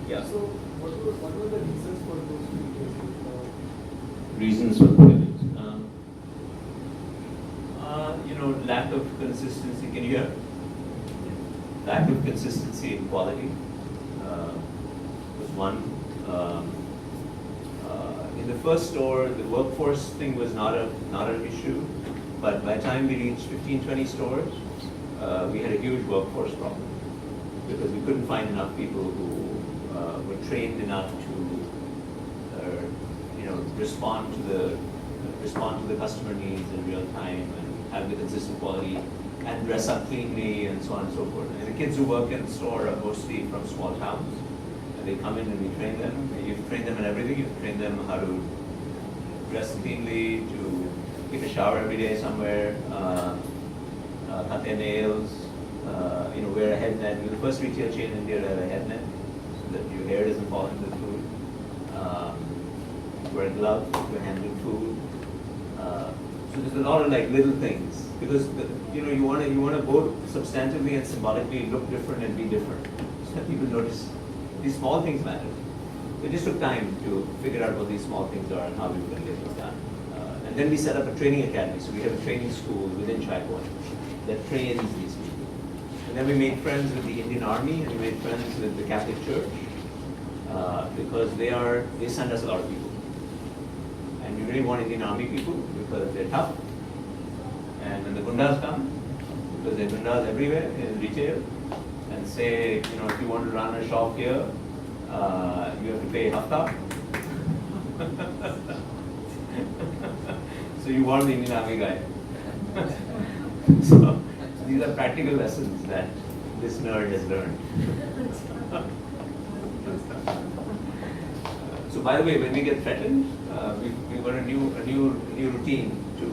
Speaker 1: Yeah.
Speaker 2: So what were the reasons for those two cases?
Speaker 1: Reasons for the failures. Lack of consistency. Can you hear? Lack of consistency in quality was one. In the first store, the workforce thing was not an issue, but by the time we reached 15, 20 stores, we had a huge workforce problem because we couldn't find enough people who were trained enough to respond to the customer needs in real time and have the consistent quality and dress up cleanly and so on and so forth. And the kids who work in the store are mostly from small towns, and they come in and we train them. You train them in everything. You train them how to dress cleanly, to take a shower every day somewhere, cut their nails, wear a head net. We're the first retail chain in India to have a head net so that your hair doesn't fall into the food. Wear gloves to handle food. So there's a lot of like little things because you want to both substantively and symbolically look different and be different. So that people notice these small things matter. It just took time to figure out what these small things are and how we were going to get things done. And then we set up a training academy. So we have a training school within Chai Point that trains these people. And then we made friends with the Indian Army and we made friends with the Catholic Church because they send us a lot of people. And we really want Indian Army people because they're tough. And when the gundas come, because there are gundas everywhere in retail, and say, if you want to run a shop here, you have to pay hafta. So you want the Indian Army guy. So these are practical lessons that this nerd has learned. So by the way, when we get threatened, we've got a new routine to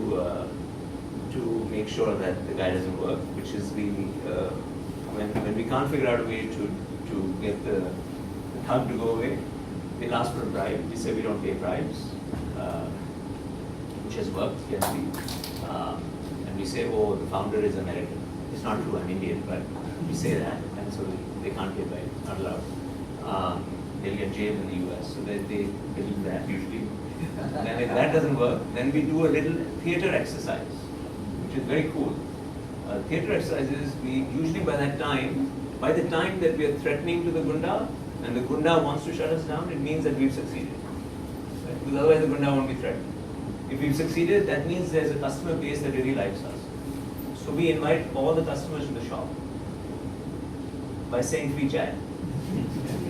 Speaker 1: make sure that the guy doesn't work, which is when we can't figure out a way to get the thug to go away, we'll ask for a bribe. We say we don't pay bribes, which has worked, generally. And we say, oh, the founder is American. It's not true, I'm Indian, but we say that, and so they can't pay bribes, not allowed. They'll get jailed in the US, so they believe that usually. Then if that doesn't work, then we do a little theater exercise, which is very cool. Theater exercises, we usually by the time that we are threatening to the gunda, and the gunda wants to shut us down, it means that we've succeeded. Right? Because otherwise the gunda won't be threatened. If we've succeeded, that means there's a customer base that really likes us. So we invite all the customers to the shop by saying free chai.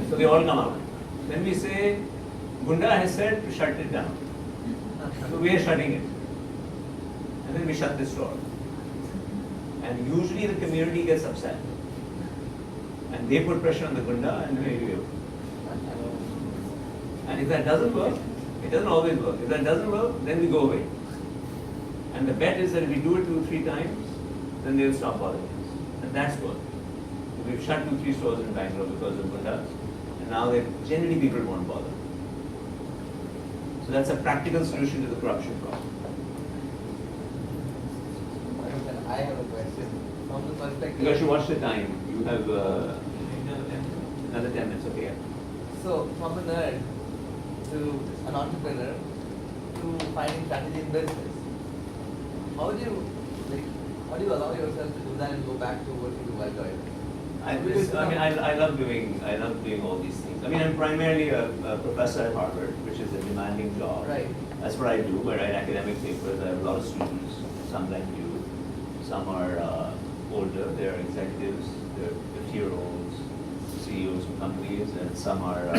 Speaker 1: So they all come out. Then we say, Gunda has said to shut it down. So we are shutting it. And then we shut the store. And usually the community gets upset. And they put pressure on the Gunda and we do. And if that doesn't work, it doesn't always work. If that doesn't work, then we go away. And the bet is that if we do it 2-3 times, then they'll stop bothering us. And that's worked. We've shut 2-3 stores in Bangalore because of Gundas. And now generally people won't bother. So that's a practical solution to the corruption problem.
Speaker 9: I have a question. From the perspective.
Speaker 1: You guys should watch the time. You have Another 10 minutes, okay.
Speaker 9: So, from a nerd to an entrepreneur to finding strategy in business, how do you allow yourself to do that and go back to what you do while driving?
Speaker 1: I love doing all these things. I mean, I'm primarily a professor at Harvard, which is a demanding job.
Speaker 9: Right.
Speaker 1: That's what I do. I write academic papers. I have a lot of students. Some like you. Some are older. They're executives. They're 50-year-olds, CEOs of companies, and some are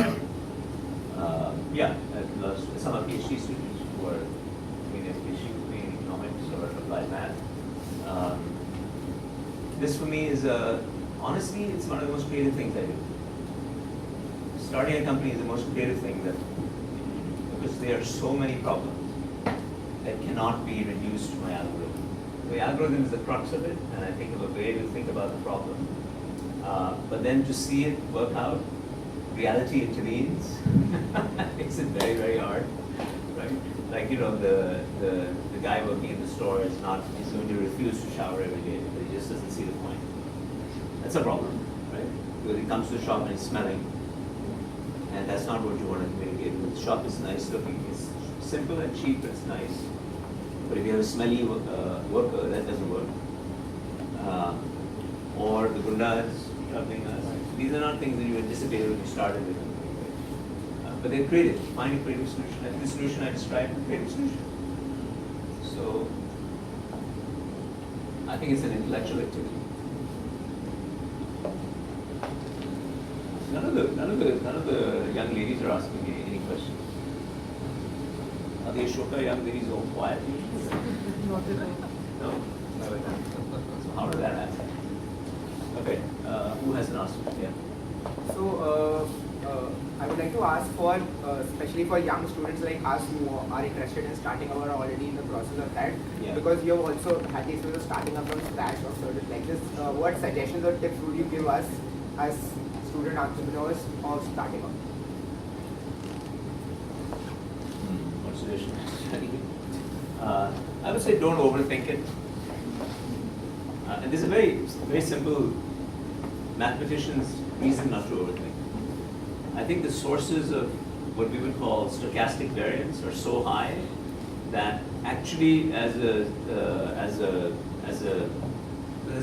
Speaker 1: some are PhD students who are doing a PhD in economics or applied math. This for me is honestly, it's one of the most creative things I do. Starting a company is the most creative thing because there are so many problems that cannot be reduced to my algorithm. The algorithm is the crux of it, and I think of a way to think about the problem. But then to see it work out, reality intervenes. Makes it very, very hard, right? Like, the guy working in the store is going to refuse to shower every day because he just doesn't see the point. That's a problem, right? Because he comes to the shop and he's smelling, and that's not what you want to communicate with. The shop is nice looking, it's simple and cheap, it's nice. But if you have a smelly worker, that doesn't work. Or the gundas troubling us. These are not things that you anticipated when you started the company. But they're creative. Find a creative solution. I think the solution I described is a creative solution. So I think it's an intellectual activity. None of the young ladies are asking me any questions. Are the Ashoka young ladies all quiet?
Speaker 2: Not at all.
Speaker 1: No? So how did that happen? Okay, who has an answer? Yeah.
Speaker 10: So, I would like to ask for, especially for young students like us who are interested in starting or are already in the process of that,
Speaker 1: Yeah.
Speaker 10: because you have also had the experience of starting up from scratch or certain like this, what suggestions or tips would you give us as student entrepreneurs of starting up?
Speaker 1: What suggestion? I would say don't overthink it. And there's a very simple mathematician's reason not to overthink. I think the sources of what we would call stochastic variance are so high that actually there's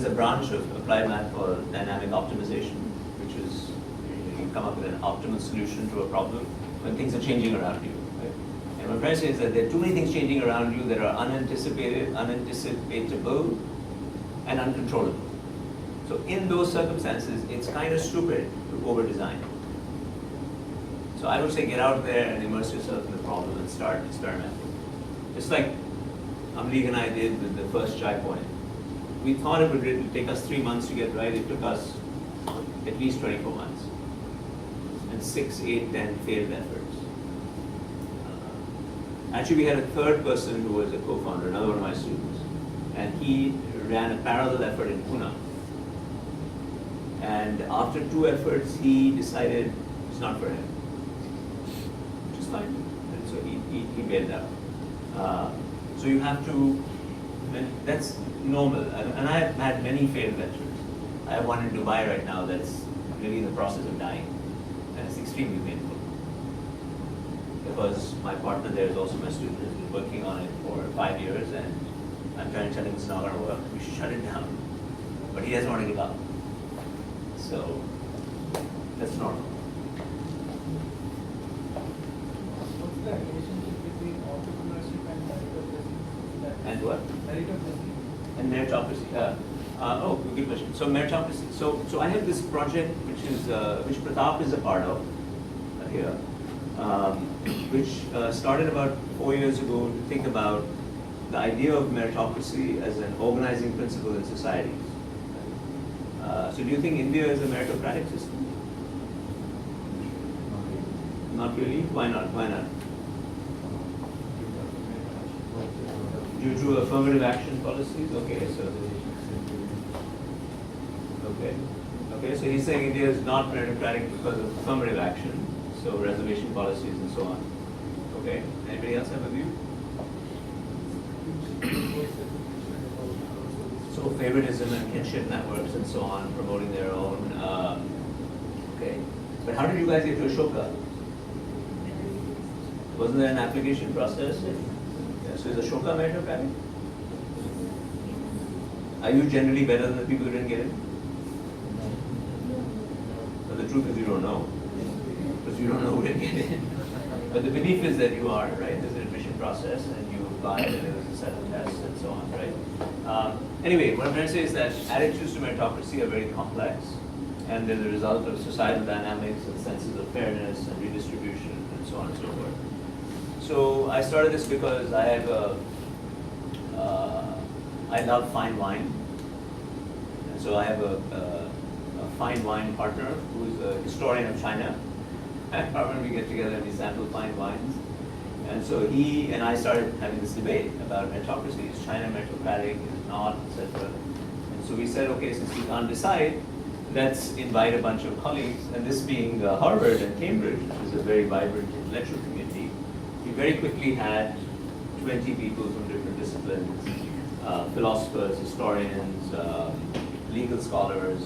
Speaker 1: a branch of applied math called dynamic optimization, which is you come up with an optimal solution to a problem when things are changing around you. Right? And what I'm trying to say is that there are too many things changing around you that are unanticipated, unanticipatable, and uncontrollable. So in those circumstances, it's kind of stupid to over-design. So I would say get out there and immerse yourself in the problem and start experimenting. Just like Amrik and I did with the first chai point. We thought it would take us 3 months to get right. It took us at least 24 months. And 6, 8, 10 failed efforts. Actually, we had a third person who was a co-founder, another one of my students. And he ran a parallel effort in Pune. And after 2 efforts, he decided it's not for him. Which is fine. And so he bailed out. So you have to, that's normal. And I have had many failed ventures. I have one in Dubai right now that's really in the process of dying. And it's extremely painful. Because my partner there is also my student, has been working on it for 5 years, and I'm trying to tell him it's not going to work. We should shut it down. But he doesn't want to give up. So that's normal.
Speaker 2: What's the relationship between entrepreneurship and meritocracy?
Speaker 1: And what?
Speaker 2: Meritocracy.
Speaker 1: And meritocracy. Good question. So meritocracy. So I have this project which Pratap is a part of here, which started about 4 years ago to think about the idea of meritocracy as an organizing principle in societies. So do you think India is a meritocratic system? Not really? Why not? Why not? Due to affirmative action policies? Okay, so he's saying India is not meritocratic because of affirmative action, so reservation policies and so on. Okay, anybody else have a view? So favoritism and kinship networks and so on, promoting their own. Okay, But how did you guys get to Ashoka? Wasn't there an application process? Yeah, so is Ashoka meritocratic? Are you generally better than the people who didn't get it? But the truth is you don't know. Because you don't know who didn't get it. But the belief is that you are, right? There's an admission process and you apply and there's a set of tests and so on, right? Anyway, what I'm trying to say is that attitudes to meritocracy are very complex and they're the result of societal dynamics and senses of fairness and redistribution and so on and so forth. So I started this because I have I love fine wine. And so I have a fine wine partner who's a historian of China. And when we get together and we sample fine wines. And so he and I started having this debate about meritocracy. Is China meritocratic? Is it not? Etc. And so we said, okay, since we can't decide, let's invite a bunch of colleagues. And this being Harvard and Cambridge, which is a very vibrant intellectual community, we very quickly had 20 people from different disciplines, philosophers, historians, legal scholars,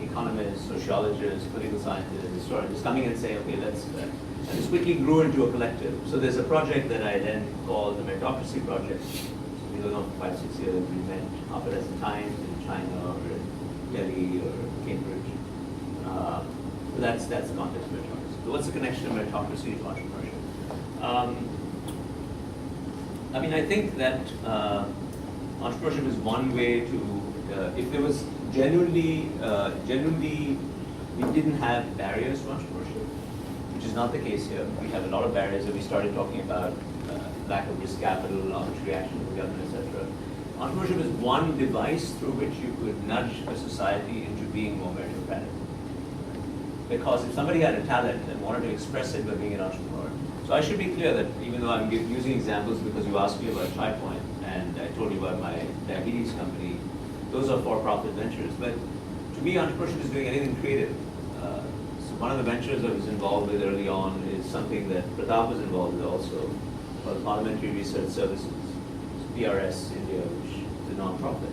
Speaker 1: economists, sociologists, political scientists, historians, coming and saying, okay, let's, and this quickly grew into a collective. So there's a project that I then called the Meritocracy Project. We don't know, 5-6 years, we met half a dozen times in China or in Delhi or Cambridge. So that's the context of meritocracy. So what's the connection of meritocracy to entrepreneurship? I mean, I think that entrepreneurship is one way to, if there was genuinely, we didn't have barriers to entrepreneurship, which is not the case here. We have a lot of barriers that we started talking about, lack of risk capital, arbitrary action of the government, etc. Entrepreneurship is one device through which you could nudge a society into being more meritocratic. Because if somebody had a talent and wanted to express it by being an entrepreneur, so I should be clear that even though I'm using examples because you asked me about Chai Point and I told you about my diabetes company, those are for-profit ventures. But to me, entrepreneurship is doing anything creative. So one of the ventures I was involved with early on is something that Pratap was involved with also, called Parliamentary Research Services, PRS India, which is a non-profit.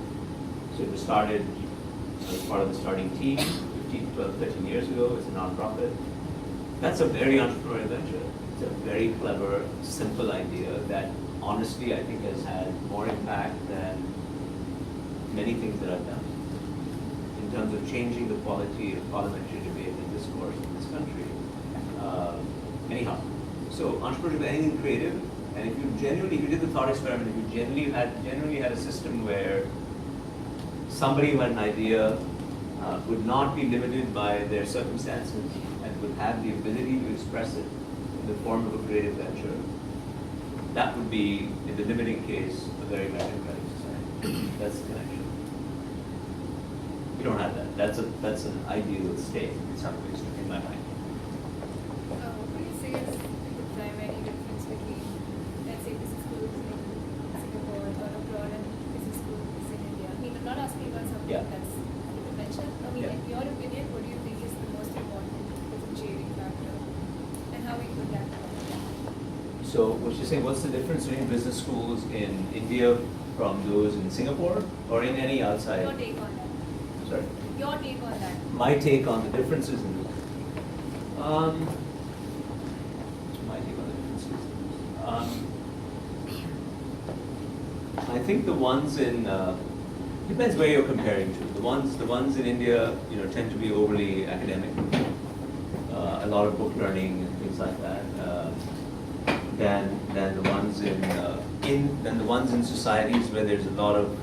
Speaker 1: So it was started as part of the starting team 15, 12, 13 years ago. It's a non-profit. That's a very entrepreneurial venture. It's a very clever, simple idea that honestly I think has had more impact than many things that I've done in terms of changing the quality of parliamentary debate and discourse in this country. Anyhow, so entrepreneurship is anything creative, and if you did the thought experiment, if you genuinely had a system where somebody who had an idea would not be limited by their circumstances and would have the ability to express it in the form of a creative venture, that would be, in the limiting case, a very meritocratic society. That's the connection. We don't have that. That's an ideal state in some ways, in my mind.
Speaker 11: What do you say is the primary difference between, let's say, business schools in Singapore or abroad and business schools in India? I mean, I'm not asking about something that's conventional. I mean, in your opinion, what do you think is the most important differentiating factor, and how we could that?
Speaker 1: So, what you're saying, what's the difference between business schools in India from those in Singapore or in any outside?
Speaker 11: Your take on that.
Speaker 1: Sorry?
Speaker 11: Your take on that.
Speaker 1: My take on the differences in my take on the differences. I think the ones in depends where you're comparing to. The ones in India, tend to be overly academic. A lot of book learning and things like that. Than the ones in societies where there's a lot of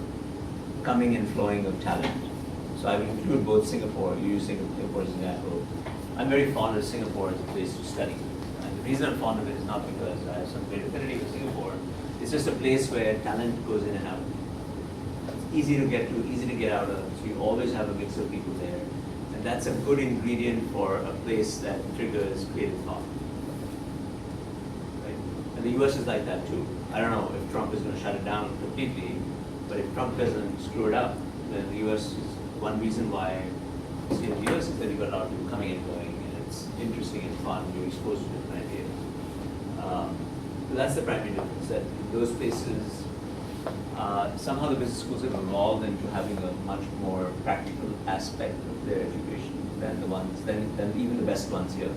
Speaker 1: coming and flowing of talent. So I would include both Singapore. You use Singapore as an example. I'm very fond of Singapore as a place to study. And the reason I'm fond of it is not because I have some great affinity with Singapore. It's just a place where talent goes in and out. It's easy to get to, easy to get out of. So you always have a mix of people there. And that's a good ingredient for a place that triggers creative thought. Right? And the US is like that too. I don't know if Trump is going to shut it down completely, but if Trump doesn't screw it up, then the US is one reason why it's in the US is that you've got a lot of people coming and going, and it's interesting and fun, you're exposed to different ideas. So that's the primary difference, that in those places, somehow the business schools have evolved into having a much more practical aspect of their education. than the ones, than even the best ones here.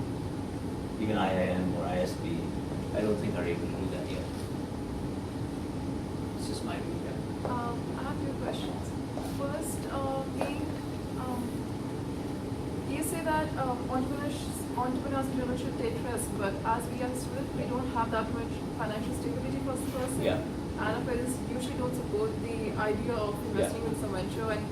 Speaker 1: Even IIM or ISB, I don't think are able to do that yet. It's just my view. Yeah.
Speaker 11: I have two questions. First, you say that entrepreneurs should take risks, but as we are students, we don't have that much financial stability for the person.
Speaker 1: Yeah.
Speaker 11: And our parents usually don't support the idea of investing in some venture and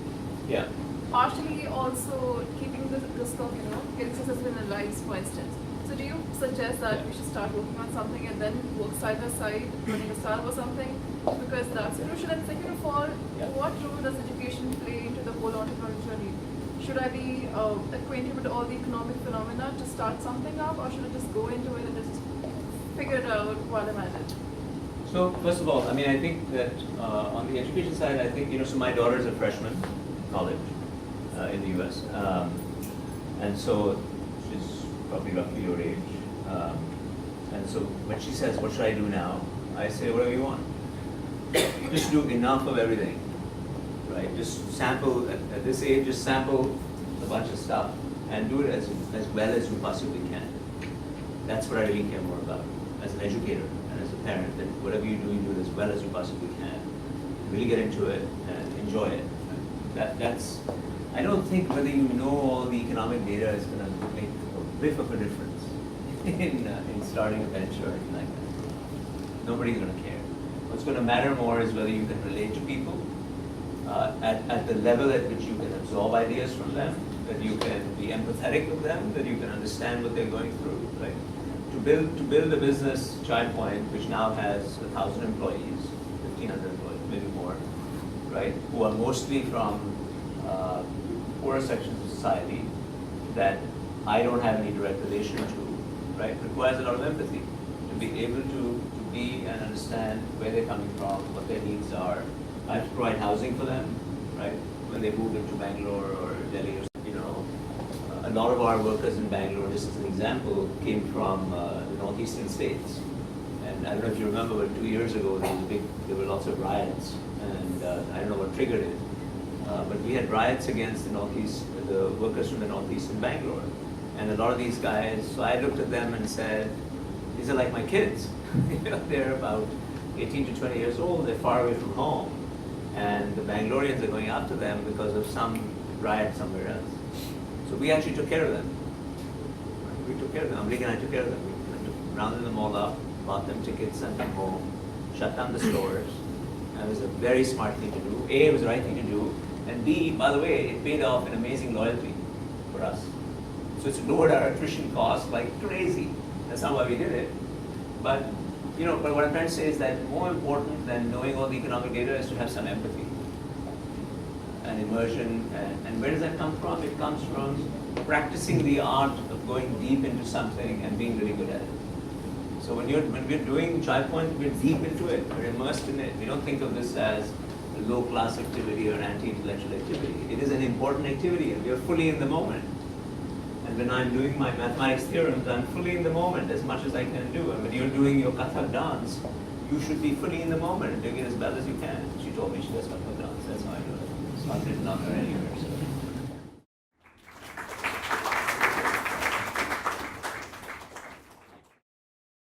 Speaker 1: Yeah.
Speaker 11: partially also keeping the risk of, getting successful in our lives, for instance. So do you suggest that we should start working on something and then work side by side, running a startup or something? Because that's crucial. And second of all, what role does education play into the whole entrepreneurial journey? Should I be acquainted with all the economic phenomena to start something up, or should I just go into it and just figure it out while I'm at it?
Speaker 1: So first of all, I think that on the education side, I think, so my daughter is a freshman in college in the US. And so she's probably roughly your age. And so when she says, what should I do now? I say, whatever you want. Just do enough of everything, right? Just sample, at this age, just sample a bunch of stuff and do it as well as you possibly can. That's what I really care more about as an educator and as a parent, that whatever you do it as well as you possibly can. Really get into it and enjoy it. That's, I don't think whether you know all the economic data is going to make a whiff of a difference in starting a venture or anything like that. Nobody's going to care. What's going to matter more is whether you can relate to people at the level at which you can absorb ideas from them, that you can be empathetic with them, that you can understand what they're going through, right? To build a business, Chai Point, which now has 1,000 employees, 1,500 employees, maybe more, right? Who are mostly from poorer sections of society that I don't have any direct relation to, right? Requires a lot of empathy to be able to be and understand where they're coming from, what their needs are. I have to provide housing for them, right? When they move into Bangalore or Delhi, or a lot of our workers in Bangalore, just as an example, came from the northeastern states. And I don't know if you remember, but 2 years ago there were lots of riots, and I don't know what triggered it. But we had riots against the workers from the northeast in Bangalore. And a lot of these guys, so I looked at them and said, these are like my kids. They're about 18 to 20 years old, they're far away from home. And the Bangaloreans are going after them because of some riot somewhere else. So we actually took care of them. We took care of them. Amrika and I took care of them. We rounded them all up, bought them tickets, sent them home, shut down the stores. And it was a very smart thing to do. A, it was the right thing to do. And B, by the way, it paid off in amazing loyalty for us. So it's lowered our attrition costs like crazy. That's not why we did it. But but what I'm trying to say is that more important than knowing all the economic data is to have some empathy and immersion. And where does that come from? It comes from practicing the art of going deep into something and being really good at it. So when we're doing Chai Point, we're deep into it. We're immersed in it. We don't think of this as a low-class activity or anti-intellectual activity. It is an important activity, and we are fully in the moment. And when I'm doing my mathematics theorems, I'm fully in the moment as much as I can do. And when you're doing your Kathak dance, you should be fully in the moment and doing it as well as you can. She told me she does Kathak dance. That's how I do it. It's not written on her anywhere. So.